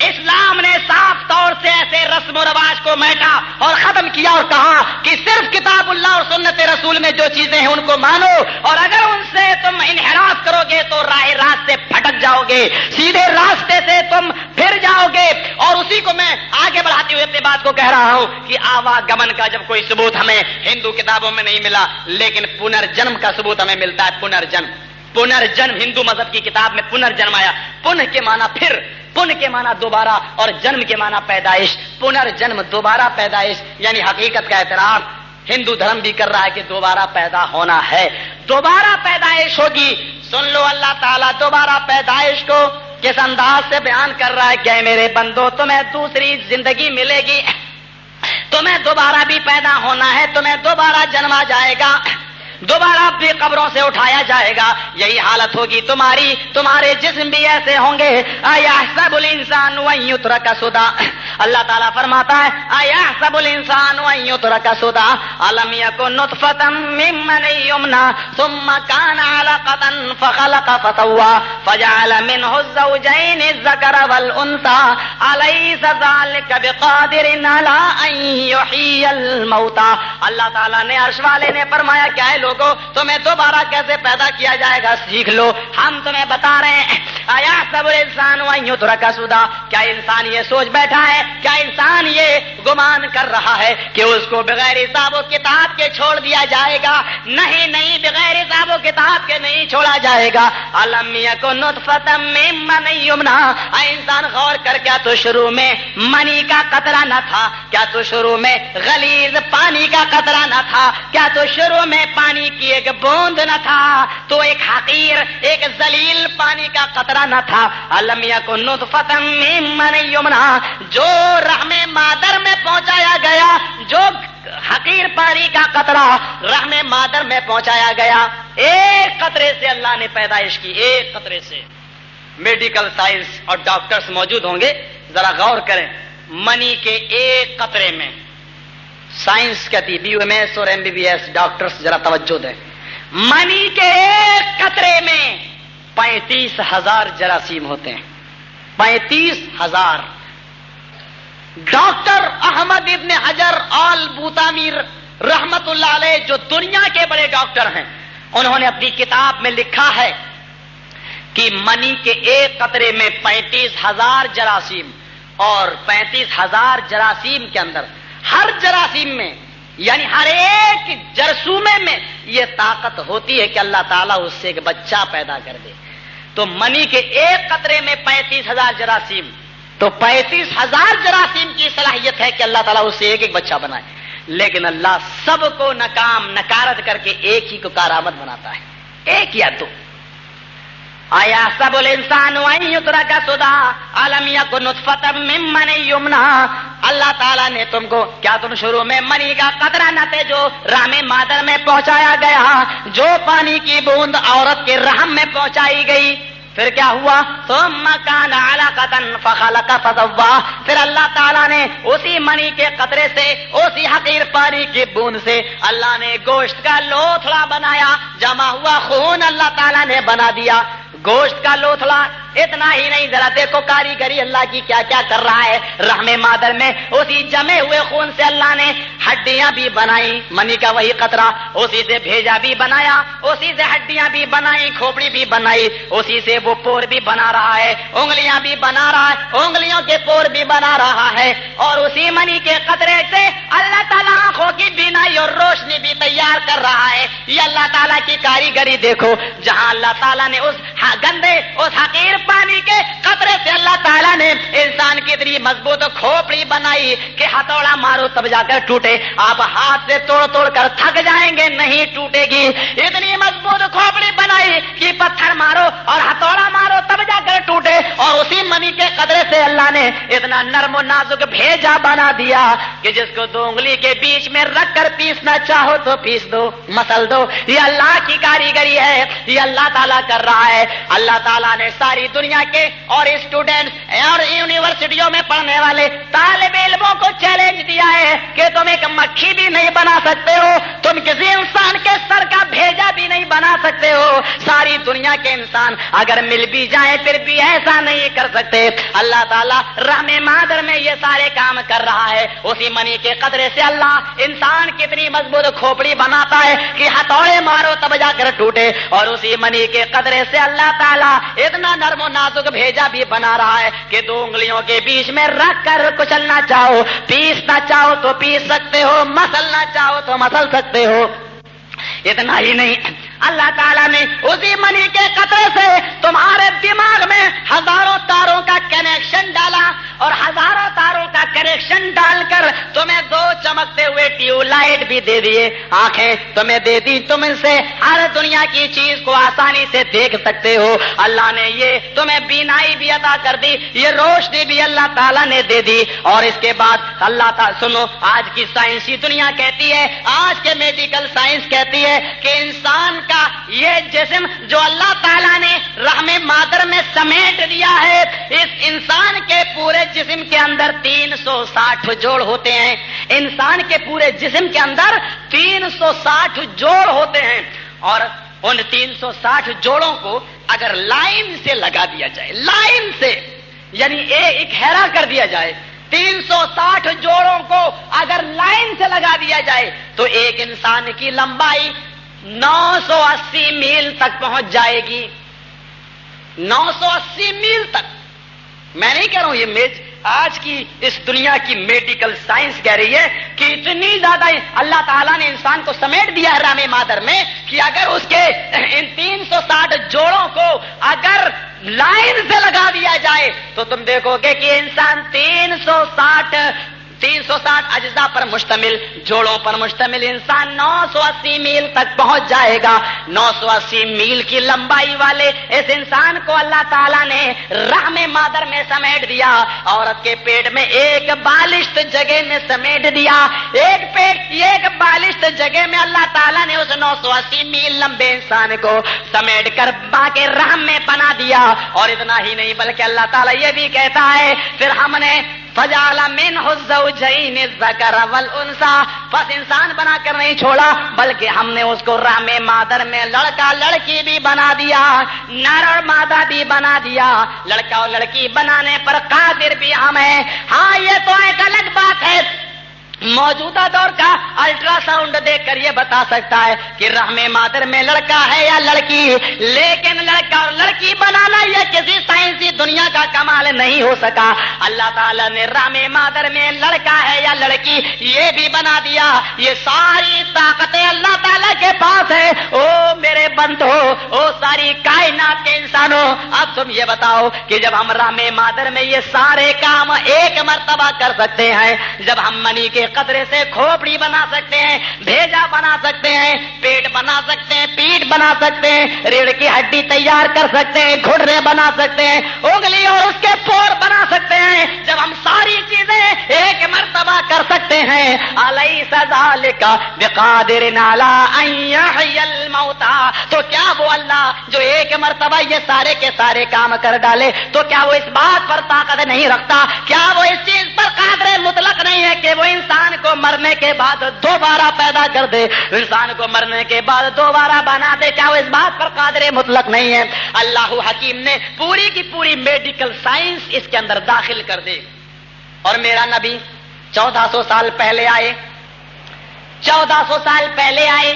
اسلام نے صاف طور سے ایسے رسم و رواج کو میٹا اور ختم کیا اور کہا کہ صرف کتاب اللہ اور سنت رسول میں جو چیزیں ہیں ان کو مانو، اور اگر ان سے تم انحراف کرو گے تو راہ راست سے پھٹک جاؤ گے، سیدھے راستے سے تم پھر جاؤ گے۔ اور اسی کو میں آگے بڑھاتے ہوئے اپنی بات کو کہہ رہا ہوں کہ آواگمن کا جب کوئی ثبوت ہمیں ہندو کتابوں میں نہیں ملا، لیکن پنرجنم کا ثبوت ہمیں ملتا ہے۔ پنرجنم، پنرجنم ہندو مذہب کی کتاب میں پنرجنم آیا۔ پن کے معنی پھر، پن کے معنی دوبارہ، اور جنم کے معنی پیدائش۔ پنرجنم دوبارہ پیدائش، یعنی حقیقت کا اعتراف ہندو دھرم بھی کر رہا ہے کہ دوبارہ پیدا ہونا ہے، دوبارہ پیدائش ہوگی۔ سن لو، اللہ تعالیٰ دوبارہ پیدائش کو کس انداز سے بیان کر رہا ہے کہ اے میرے بندو تمہیں دوسری زندگی ملے گی، تمہیں دوبارہ بھی پیدا ہونا ہے، تمہیں دوبارہ جنما جائے گا، دوبارہ بھی قبروں سے اٹھایا جائے گا، یہی حالت ہوگی تمہاری، تمہارے جسم بھی ایسے ہوں گے۔ ایحسب الانسان ان یترک سدی، اللہ تعالیٰ فرماتا ہے ایحسب الانسان ان یترک سدی الم یکن نطفة من منی یمنی ثم کان علقة فخلق فسوی فجعل منه الزوجین الذکر والانثى الیس ذلک بقادر علی ان یحیی الموتى۔ اللہ تعالیٰ نے عرش والے نے فرمایا کیا ہے لوگوں، تمہیں دوبارہ کیسے پیدا کیا جائے گا سیکھ لو، ہم تمہیں بتا رہے ہیں۔ ایحسب الانسان ان یترک سدی، کیا انسان یہ سوچ بیٹھا ہے، کیا انسان یہ گمان کر رہا ہے کہ اس کو بغیر حساب و کتاب کے چھوڑ دیا جائے گا؟ نہیں نہیں، بغیر حساب و کتاب کے نہیں چھوڑا جائے گا۔ الم یکن نطفة من منی یمنی، انسان غور کر، کیا تو شروع میں منی کا قطرہ نہ تھا؟ کیا تو شروع میں غلیظ پانی کا قطرہ نہ تھا؟ کیا تو شروع میں پانی کی ایک بوند نہ تھا؟ تو ایک حقیر، ایک ذلیل پانی کا قطرہ نہ تھا؟ الم یکن نطفة من منی یمنی، جو رحم مادر میں پہنچایا گیا، جو حقیر پانی کا قطرہ رحم مادر میں پہنچایا گیا، ایک قطرے سے اللہ نے پیدائش کی، ایک قطرے سے۔ میڈیکل سائنس اور ڈاکٹرز موجود ہوں گے، ذرا غور کریں، منی کے ایک قطرے میں، سائنس کہتی بی ایم ایس اور M B B S doctors ذرا توجہ دیں، منی کے ایک قطرے میں 35,000 جراثیم ہوتے ہیں، 35,000۔ ڈاکٹر احمد ابن حجر آل بوتامیر رحمت اللہ علیہ، جو دنیا کے بڑے ڈاکٹر ہیں، انہوں نے اپنی کتاب میں لکھا ہے کہ منی کے ایک قطرے میں 35,000 جراثیم، اور 35,000 جراثیم کے اندر ہر جراثیم میں، یعنی ہر ایک جرثومے میں یہ طاقت ہوتی ہے کہ اللہ تعالیٰ اس سے ایک بچہ پیدا کر دے۔ تو منی کے ایک قطرے میں 35,000 جراثیم، تو 35,000 جراثیم کی صلاحیت ہے کہ اللہ تعالیٰ اس سے ایک ایک بچہ بنائے، لیکن اللہ سب کو ناکام نکارت کر کے ایک ہی کو کارآمد بناتا ہے، ایک یا دو۔ ایحسب الانسان ان یترک سدی الم یکن نطفة من منی یمنی، اللہ تعالیٰ نے تم کو، کیا تم شروع میں منی کا قطرہ نہ تھے جو رحم مادر میں پہنچایا گیا، جو پانی کی بوند عورت کے رحم میں پہنچائی گئی، پھر کیا ہوا؟ ثم کان علقة فخلق فسوی، پھر اللہ تعالیٰ نے اسی منی کے قطرے سے، اسی حقیر پانی کی بوند سے اللہ نے گوشت کا لوتھڑا بنایا، جمع ہوا خون اللہ تعالیٰ نے بنا دیا، گوشت کا لوتھڑا۔ اتنا ہی نہیں، ذرا دیکھو کاریگری اللہ کی کیا کیا کر رہا ہے رحم مادر میں، اسی جمے ہوئے خون سے اللہ نے ہڈیاں بھی بنائی، منی کا وہی قطرہ، اسی سے بھیجا بھی بنایا، اسی سے ہڈیاں بھی بنائی، کھوپڑی بھی بنائی، اسی سے وہ پور بھی بنا رہا ہے، انگلیاں بھی بنا رہا ہے، انگلیوں کے پور بھی بنا رہا ہے، اور اسی منی کے قطرے سے اللہ تعالیٰ آنکھوں کی بینائی اور روشنی بھی تیار کر رہا ہے۔ یہ اللہ تعالیٰ کی کاریگری دیکھو، جہاں اللہ تعالیٰ نے اس گندے اس حقیر پانی کے قطرے سے اللہ تعالیٰ نے انسان کی اتنی مضبوط کھوپڑی بنائی کہ ہتھوڑا مارو تب جا کر ٹوٹے. آپ ہاتھ سے توڑ توڑ کر تھک جائیں گے, نہیں ٹوٹے گی. اتنی مضبوط کھوپڑی بنائی کہ پتھر مارو اور ہتھوڑا مارو تب جا کر ٹوٹے. اور اسی منی کے قطرے سے اللہ نے اتنا نرم و نازک بھیجا بنا دیا کہ جس کو 2 انگلی کے بیچ میں رکھ کر پیسنا چاہو تو پیس دو, مسل دو. یہ اللہ کی کاریگری ہے, یہ اللہ تعالیٰ کر رہا ہے. اللہ تعالیٰ نے ساری دنیا کے اور اسٹوڈنٹس اور یونیورسٹیوں میں پڑھنے والے طالب علموں کو چیلنج دیا ہے کہ تم ایک مکھی بھی نہیں بنا سکتے ہو, تم کسی انسان کے سر کا بھیجا بھی نہیں بنا سکتے ہو. ساری دنیا کے انسان اگر مل بھی جائیں پھر بھی ایسا نہیں کر سکتے. اللہ تعالیٰ رحم مادر میں یہ سارے کام کر رہا ہے. اسی منی کے قطرے سے اللہ انسان کتنی مضبوط کھوپڑی بناتا ہے کہ ہتھوڑے مارو تب جا کر ٹوٹے. اور اسی منی کے قطرے سے اللہ تعالیٰ اتنا نرم و نازک بھیجا بھی بنا رہا ہے کہ 2 انگلیوں کے بیچ میں رکھ کر کچلنا چاہو, پیسنا چاہو تو پیس سکتے ہو, مسلنا چاہو تو مسل سکتے ہو. اتنا ہی نہیں, اللہ تعالیٰ نے اسی منی کے قطرے سے تمہارے دماغ میں ہزاروں تاروں کا کنیکشن ڈالا اور ہزاروں تاروں کا کنیکشن ڈال کر تمہیں 2 چمکتے ہوئے ٹیوب لائٹ بھی دے دیے. آنکھیں تمہیں دے دی, تم ان سے ہر دنیا کی چیز کو آسانی سے دیکھ سکتے ہو. اللہ نے یہ تمہیں بینائی بھی عطا کر دی, یہ روشنی بھی اللہ تعالیٰ نے دے دی. اور اس کے بعد اللہ تعالیٰ سنو, آج کی سائنسی دنیا کہتی ہے, آج کے میڈیکل سائنس کہتی ہے کہ انسان کا یہ جسم جو اللہ تعالیٰ نے رحم مادر میں سمیٹ دیا ہے, اس انسان کے پورے جسم کے اندر 360 جوڑ ہوتے ہیں. انسان کے پورے جسم کے اندر 360 جوڑ ہوتے ہیں. اور ان 360 جوڑوں کو اگر لائن سے لگا دیا جائے, لائن سے یعنی ایک ہیرا کر دیا جائے, 360 جوڑوں کو اگر لائن سے لگا دیا جائے تو ایک انسان کی لمبائی 980 میل تک پہنچ جائے گی. 980 میل تک. میں نہیں کہہ رہا ہوں, یہ آج کی اس دنیا کی میڈیکل سائنس کہہ رہی ہے کہ اتنی زیادہ اللہ تعالیٰ نے انسان کو سمیٹ دیا ہے رحم مادر میں کہ اگر اس کے ان 360 جوڑوں کو اگر لائن سے لگا دیا جائے تو تم دیکھو گے کہ انسان 360 اجزاء پر مشتمل, جوڑوں پر مشتمل انسان 980 میل تک پہنچ جائے گا. 980 میل کی لمبائی والے اس انسان کو اللہ تعالیٰ نے رحم مادر میں سمیٹ دیا. عورت کے پیٹ میں ایک بالشت جگہ میں سمیٹ دیا. ایک بالشت جگہ میں اللہ تعالیٰ نے اس 980 میل لمبے انسان کو سمیٹ کر ماں کے رحم میں بنا دیا. اور اتنا ہی نہیں بلکہ اللہ تعالیٰ یہ بھی کہتا ہے پھر ہم نے فجعل منہ الزوجین الذکر والانثى, بس انسان بنا کر نہیں چھوڑا بلکہ ہم نے اس کو رحم مادر میں لڑکا لڑکی بھی بنا دیا, نر اور مادہ بھی بنا دیا. لڑکا اور لڑکی بنانے پر قادر بھی ہم ہیں. ہاں یہ تو ایک الگ بات ہے, موجودہ دور کا الٹرا ساؤنڈ دیکھ کر یہ بتا سکتا ہے کہ رحم مادر میں لڑکا ہے یا لڑکی, لیکن لڑکا اور لڑکی بنانا یہ کسی سائنسی دنیا کا کمال نہیں ہو سکا. اللہ تعالیٰ نے رحم مادر میں لڑکا ہے یا لڑکی یہ بھی بنا دیا. یہ ساری طاقتیں اللہ تعالیٰ کے پاس ہے. او میرے بندو, او ساری کائنات کے انسانوں, اب تم یہ بتاؤ کہ جب ہم رحم مادر میں یہ سارے کام ایک مرتبہ کر سکتے ہیں, جب ہم منی کے قطرے سے کھوپڑی بنا سکتے ہیں, بھیجا بنا سکتے ہیں, پیٹ بنا سکتے ہیں, پیٹ بنا سکتے ہیں, ریڑھ کی ہڈی تیار کر سکتے ہیں, گھٹنے بنا سکتے ہیں, انگلی اور اس کے پور بنا سکتے ہیں, جب ہم ساری چیزیں ایک مرتبہ کر سکتے ہیں, الیس ذالک بقادر علی ان یحیی الموتى, تو کیا وہ اللہ جو ایک مرتبہ یہ سارے کے سارے کام کر ڈالے تو کیا وہ اس بات پر طاقت نہیں رکھتا, کیا وہ اس چیز پر قادر مطلق نہیں ہے کہ وہ انسان کو مرنے کے بعد دوبارہ پیدا کر دے, انسان کو مرنے کے بعد دوبارہ بنا دے, کیا وہ اس بات پر قادر مطلق نہیں ہے؟ اللہ حکیم نے پوری کی پوری میڈیکل سائنس اس کے اندر داخل کر دے. اور میرا نبی 1400 سال پہلے آئے, 1400 سال پہلے آئے,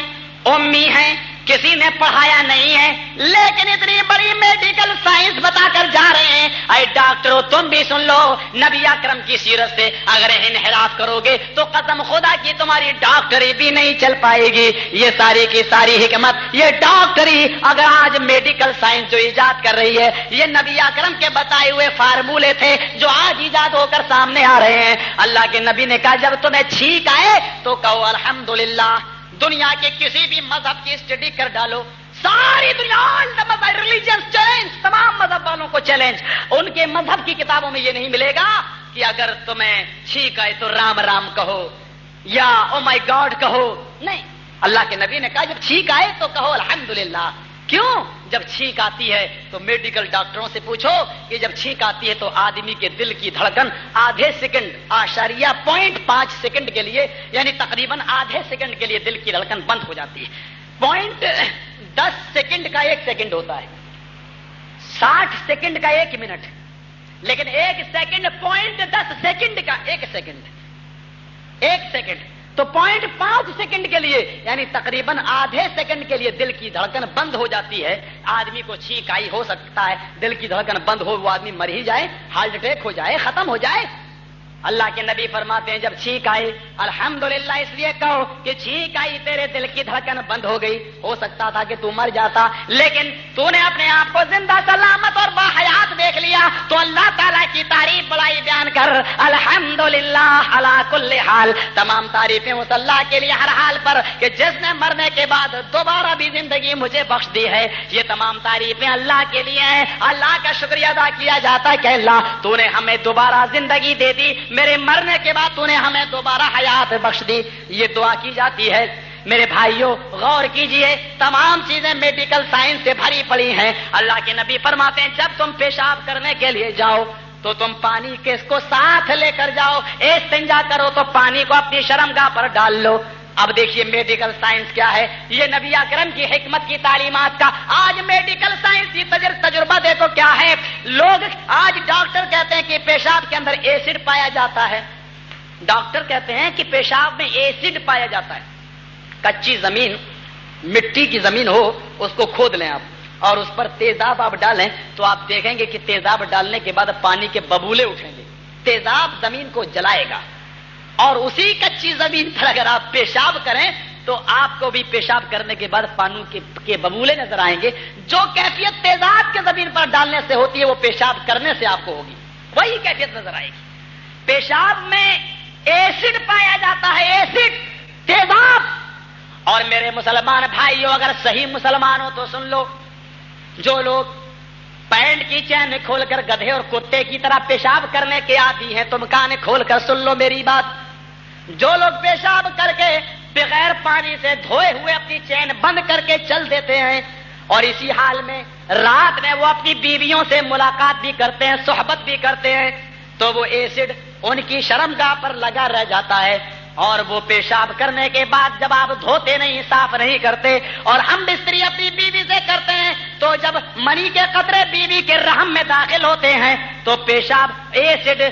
امی ہیں, کسی نے پڑھایا نہیں ہے، لیکن اتنی بڑی میڈیکل سائنس بتا کر جا رہے ہیں۔ اے ڈاکٹروں تم بھی سن لو، نبی اکرم کی سیرت سے اگر انحراف کرو گے تو قسم خدا کی تمہاری ڈاکٹری بھی نہیں چل پائے گی۔ یہ ساری کی ساری حکمت، یہ ڈاکٹری اگر آج میڈیکل سائنس جو ایجاد کر رہی ہے، یہ نبی اکرم کے بتائے ہوئے فارمولے تھے جو آج ایجاد ہو کر سامنے آ رہے ہیں۔ اللہ کے نبی نے کہا جب تمہیں چھینک آئے تو کہو الحمدللہ۔ دنیا کے کسی بھی مذہب کی اسٹڈی کر ڈالو، ساری دنیا ریلیجن چیلنج، تمام مذہب والوں کو چیلنج، ان کے مذہب کی کتابوں میں یہ نہیں ملے گا کہ اگر تمہیں چھینک آئے تو رام رام کہو یا او مائی گاڈ کہو، نہیں۔ اللہ کے نبی نے کہا جب چھینک آئے تو کہو الحمدللہ۔ کیوں؟ جب چھینک آتی ہے تو میڈیکل ڈاکٹروں سے پوچھو کہ جب چھینک آتی ہے تو آدمی کے دل کی دھڑکن آدھے سیکنڈ اشاریہ 0.5 سیکنڈ کے لیے، یعنی تقریباً آدھے سیکنڈ کے لیے دل کی دھڑکن بند ہو جاتی ہے۔ 0.10 سیکنڈ کا 1 سیکنڈ ہوتا ہے، 60 سیکنڈ کا 1 منٹ، لیکن 1 سیکنڈ 0.10 سیکنڈ کا 1 سیکنڈ، 1 سیکنڈ تو 0.5 سیکنڈ کے لیے، یعنی تقریباً آدھے سیکنڈ کے لیے دل کی دھڑکن بند ہو جاتی ہے۔ آدمی کو چھینک آئی، ہو سکتا ہے دل کی دھڑکن بند ہو، وہ آدمی مر ہی جائے، ہارٹ اٹیک ہو جائے، ختم ہو جائے۔ اللہ کے نبی فرماتے ہیں جب چھینک آئی الحمدللہ اس لیے کہو کہ چھینک آئی تیرے دل کی دھڑکن بند ہو گئی، ہو سکتا تھا کہ تو مر جاتا، لیکن تو نے اپنے آپ کو زندہ سلامت اور باحیات دیکھ لیا تو اللہ تعالیٰ کی تعریف بڑائی بیان کر الحمدللہ علی کل حال۔ تمام تعریفیں اس اللہ کے لیے ہر حال پر کہ جس نے مرنے کے بعد دوبارہ بھی زندگی مجھے بخش دی ہے۔ یہ تمام تعریفیں اللہ کے لیے ہیں، اللہ کا شکریہ ادا کیا جاتا ہے کہ اللہ تو نے ہمیں دوبارہ زندگی دے دی، میرے مرنے کے بعد تو نے ہمیں دوبارہ حیات بخش دی۔ یہ دعا کی جاتی ہے۔ میرے بھائیوں غور کیجئے، تمام چیزیں میڈیکل سائنس سے بھری پڑی ہیں۔ اللہ کے نبی فرماتے ہیں جب تم پیشاب کرنے کے لیے جاؤ تو تم پانی کے اس کو ساتھ لے کر جاؤ، استنجا کرو تو پانی کو اپنی شرمگاہ پر ڈال لو۔ اب دیکھیے میڈیکل سائنس کیا ہے، یہ نبی اکرم کی حکمت کی تعلیمات کا۔ آج میڈیکل سائنس کی تجربہ دیکھو کیا ہے۔ لوگ آج ڈاکٹر کہتے ہیں کہ پیشاب کے اندر ایسڈ پایا جاتا ہے، ڈاکٹر کہتے ہیں کہ پیشاب میں ایسڈ پایا جاتا ہے۔ کچی زمین، مٹی کی زمین ہو، اس کو کھود لیں آپ اور اس پر تیزاب آپ ڈالیں تو آپ دیکھیں گے کہ تیزاب ڈالنے کے بعد پانی کے ببولے اٹھیں گے، تیزاب زمین کو جلائے گا۔ اور اسی کچی زمین پر اگر آپ پیشاب کریں تو آپ کو بھی پیشاب کرنے کے بعد پانی کے ببولے نظر آئیں گے۔ جو کیفیت تیزاب کے زمین پر ڈالنے سے ہوتی ہے وہ پیشاب کرنے سے آپ کو ہوگی، وہی کیفیت نظر آئے گی۔ پیشاب میں ایسڈ پایا جاتا ہے، ایسڈ، تیزاب۔ اور میرے مسلمان بھائیوں اگر صحیح مسلمان ہو تو سن لو، جو لوگ پینٹ کی چین کھول کر گدھے اور کتے کی طرح پیشاب کرنے کے عادی ہیں تم کان کھول کر سن لو میری بات۔ جو لوگ پیشاب کر کے بغیر پانی سے دھوئے ہوئے اپنی چین بند کر کے چل دیتے ہیں اور اسی حال میں رات میں وہ اپنی بیویوں سے ملاقات بھی کرتے ہیں، صحبت بھی کرتے ہیں، تو وہ ایسڈ ان کی شرمگاہ پر لگا رہ جاتا ہے۔ اور وہ پیشاب کرنے کے بعد جب آپ دھوتے نہیں، صاف نہیں کرتے، اور ہم بستری اپنی بیوی سے کرتے ہیں تو جب منی کے قطرے بیوی کے رحم میں داخل ہوتے ہیں تو پیشاب ایسڈ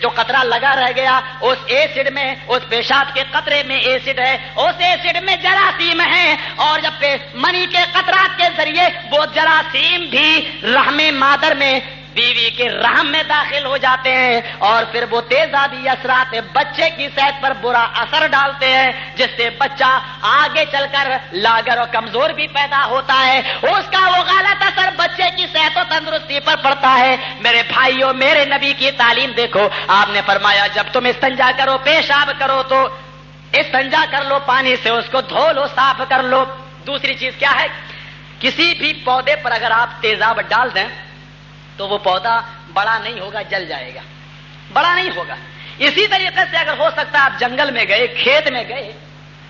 جو قطرہ لگا رہ گیا، اس ایسڈ میں، اس پیشاب کے قطرے میں ایسڈ ہے، اس ایسڈ میں جراثیم ہے، اور جب منی کے قطرات کے ذریعے وہ جراثیم بھی رحم مادر میں، بیوی کے رحم میں داخل ہو جاتے ہیں، اور پھر وہ تیزابی اثرات بچے کی صحت پر برا اثر ڈالتے ہیں، جس سے بچہ آگے چل کر لاغر اور کمزور بھی پیدا ہوتا ہے۔ اس کا وہ غلط اثر بچے کی صحت و تندرستی پر پڑتا ہے۔ میرے بھائیوں میرے نبی کی تعلیم دیکھو، آپ نے فرمایا جب تم استنجا کرو، پیشاب کرو تو استنجا کر لو، پانی سے اس کو دھو لو، صاف کر لو۔ دوسری چیز کیا ہے، کسی بھی پودے پر اگر آپ تیزاب ڈال دیں تو وہ پودا بڑا نہیں ہوگا، جل جائے گا، بڑا نہیں ہوگا۔ اسی طریقے سے اگر ہو سکتا ہے آپ جنگل میں گئے، کھیت میں گئے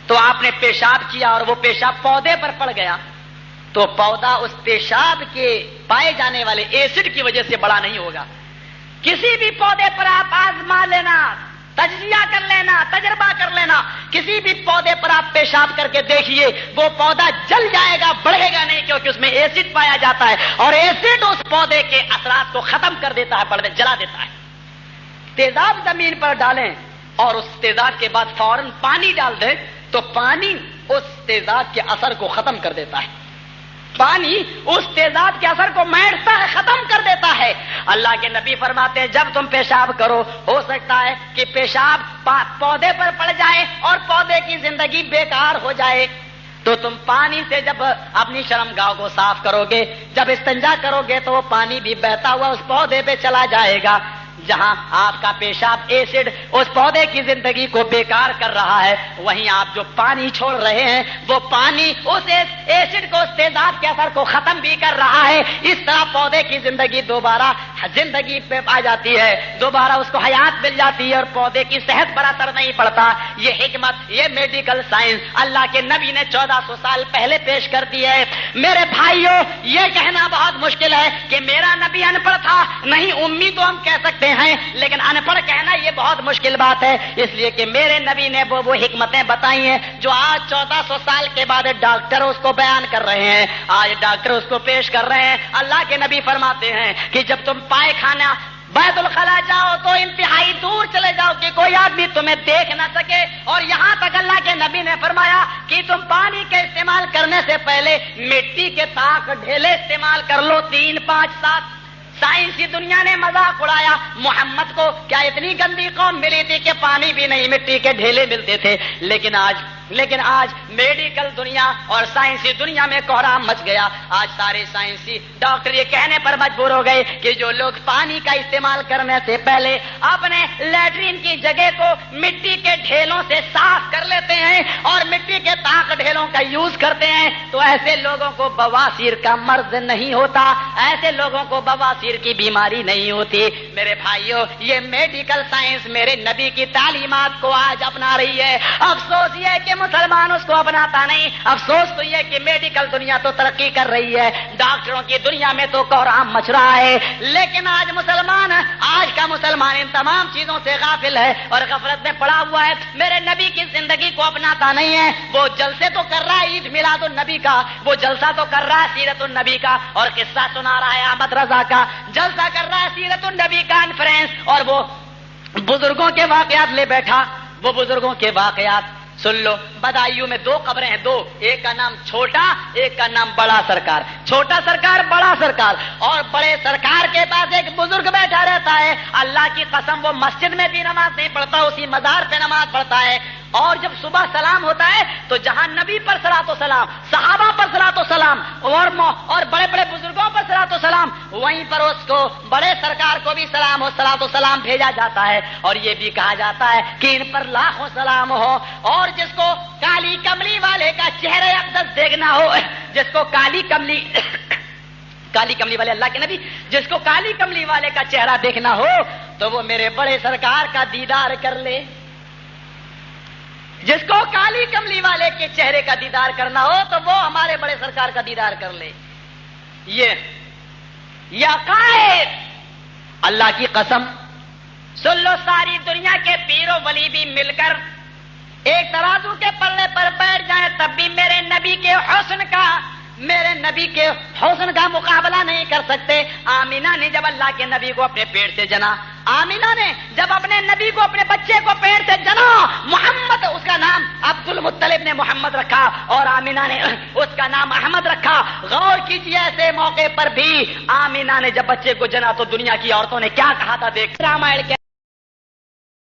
تو آپ نے پیشاب کیا اور وہ پیشاب پودے پر پڑ گیا تو پودا اس پیشاب کے پائے جانے والے ایسڈ کی وجہ سے بڑا نہیں ہوگا۔ کسی بھی پودے پر آپ آزما لینا، تجزیہ کر لینا، تجربہ کر لینا، کسی بھی پودے پر آپ پیشاب کر کے دیکھیے وہ پودا جل جائے گا، بڑھے گا نہیں، کیونکہ اس میں ایسڈ پایا جاتا ہے اور ایسڈ اس پودے کے اثرات کو ختم کر دیتا ہے، جلا دیتا ہے۔ تیزاب زمین پر ڈالیں اور اس تیزاب کے بعد فوراً پانی ڈال دیں تو پانی اس تیزاب کے اثر کو ختم کر دیتا ہے. پانی اس تیزاب کے اثر کو میٹھتا ہے، ختم کر دیتا ہے. اللہ کے نبی فرماتے ہیں جب تم پیشاب کرو، ہو سکتا ہے کہ پیشاب پودے پر پڑ جائے اور پودے کی زندگی بیکار ہو جائے، تو تم پانی سے جب اپنی شرمگاہ کو صاف کرو گے، جب استنجا کرو گے تو وہ پانی بھی بہتا ہوا اس پودے پہ چلا جائے گا. جہاں آپ کا پیشاب ایسڈ اس پودے کی زندگی کو بیکار کر رہا ہے، وہیں آپ جو پانی چھوڑ رہے ہیں وہ پانی اس ایسڈ کو، اس تیزاب کے اثر کو ختم بھی کر رہا ہے. اس طرح پودے کی زندگی دوبارہ زندگی پہ آ جاتی ہے، دوبارہ اس کو حیات مل جاتی ہے اور پودے کی صحت پر اثر نہیں پڑتا. یہ حکمت، یہ میڈیکل سائنس اللہ کے نبی نے 1400 سال پہلے پیش کر دی ہے. میرے بھائیوں، یہ کہنا بہت مشکل ہے کہ میرا نبی ان پڑھ تھا. نہیں، امی تو ہم کہہ سکتے ہیں، لیکن ان پڑھ کہنا یہ بہت مشکل بات ہے، اس لیے کہ میرے نبی نے وہ حکمتیں بتائی ہیں جو آج 1400 سال کے بعد ڈاکٹر اس کو بیان کر رہے ہیں، آج ڈاکٹر اس کو پیش کر رہے ہیں. اللہ کے نبی فرماتے ہیں کہ جب تم پائے کھانا بیت الخلا جاؤ تو انتہائی دور چلے جاؤ کہ کوئی آدمی تمہیں دیکھ نہ سکے. اور یہاں تک اللہ کے نبی نے فرمایا کہ تم پانی کے استعمال کرنے سے پہلے مٹی کے تاک ڈھیلے استعمال کر لو، 3 5 7. سائنسی دنیا نے مذاق اڑایا محمد کو، کیا اتنی گندی قوم ملی تھی کہ پانی بھی نہیں، مٹی کے ڈھیلے ملتے تھے. لیکن آج میڈیکل دنیا اور سائنسی دنیا میں کوہرام مچ گیا. آج سارے سائنسی ڈاکٹر یہ کہنے پر مجبور ہو گئے کہ جو لوگ پانی کا استعمال کرنے سے پہلے اپنے لیٹرین کی جگہ کو مٹی کے ڈھیلوں سے صاف کر لیتے ہیں اور مٹی کے تاک ڈھیلوں کا یوز کرتے ہیں، تو ایسے لوگوں کو بواسیر کا مرض نہیں ہوتا، ایسے لوگوں کو بواسیر کی بیماری نہیں ہوتی. میرے بھائیوں، یہ میڈیکل سائنس میرے نبی کی تعلیمات کو آج اپنا رہی ہے. افسوس یہ کہ مسلمان اس کو اپناتا نہیں. افسوس تو یہ کہ میڈیکل دنیا تو ترقی کر رہی ہے، ڈاکٹروں کی دنیا میں تو کوہرام مچ رہا ہے، لیکن آج کا مسلمان ان تمام چیزوں سے غافل ہے اور غفلت میں پڑا ہوا ہے. میرے نبی کی زندگی کو اپناتا نہیں ہے. وہ جلسے تو کر رہا ہے عید میلاد النبی کا، وہ جلسہ تو کر رہا ہے سیرت النبی کا، اور قصہ سنا رہا ہے احمد رضا کا. جلسہ کر رہا ہے سیرت النبی کانفرنس، اور وہ بزرگوں کے واقعات لے بیٹھا. وہ بزرگوں کے واقعات سن لو. بدایوں میں 2 قبریں ہیں، 2، ایک کا نام چھوٹا، ایک کا نام بڑا سرکار. چھوٹا سرکار، بڑا سرکار. اور بڑے سرکار کے پاس ایک بزرگ بیٹھا رہتا ہے. اللہ کی قسم وہ مسجد میں بھی نماز نہیں پڑھتا، اسی مزار پہ نماز پڑھتا ہے. اور جب صبح سلام ہوتا ہے تو جہاں نبی پر صلاۃ و سلام، صحابہ پر صلاۃ و سلام اور بڑے بڑے بزرگوں پر صلاۃ و سلام، وہیں پر اس کو بڑے سرکار کو بھی سلام و صلاۃ و سلام بھیجا جاتا ہے. اور یہ بھی کہا جاتا ہے کہ ان پر لاکھوں سلام ہو. اور جس کو کالی کملی والے کا چہرہ اقدس دیکھنا ہو، جس کو کالی کملی والے اللہ کے نبی، جس کو کالی کملی والے کا چہرہ دیکھنا ہو تو وہ میرے بڑے سرکار کا دیدار کر لے. جس کو کالی کملی والے کے چہرے کا دیدار کرنا ہو تو وہ ہمارے بڑے سرکار کا دیدار کر لے. یہ عقائد اللہ کی قسم سن لو، ساری دنیا کے پیر و ولی بھی مل کر ایک ترازو کے پلڑے پر بیٹھ جائیں تب بھی میرے نبی کے حسن کا مقابلہ نہیں کر سکتے. آمینہ نے جب اللہ کے نبی کو اپنے پیٹ سے جنا، آمینہ نے جب اپنے نبی کو، اپنے بچے کو پیٹ سے جنا، محمد اس کا نام عبد المطلب نے محمد رکھا اور آمینہ نے اس کا نام احمد رکھا. غور کیجیے، ایسے موقع پر بھی آمینہ نے جب بچے کو جنا تو دنیا کی عورتوں نے کیا کہا تھا. دیکھ رامائن کے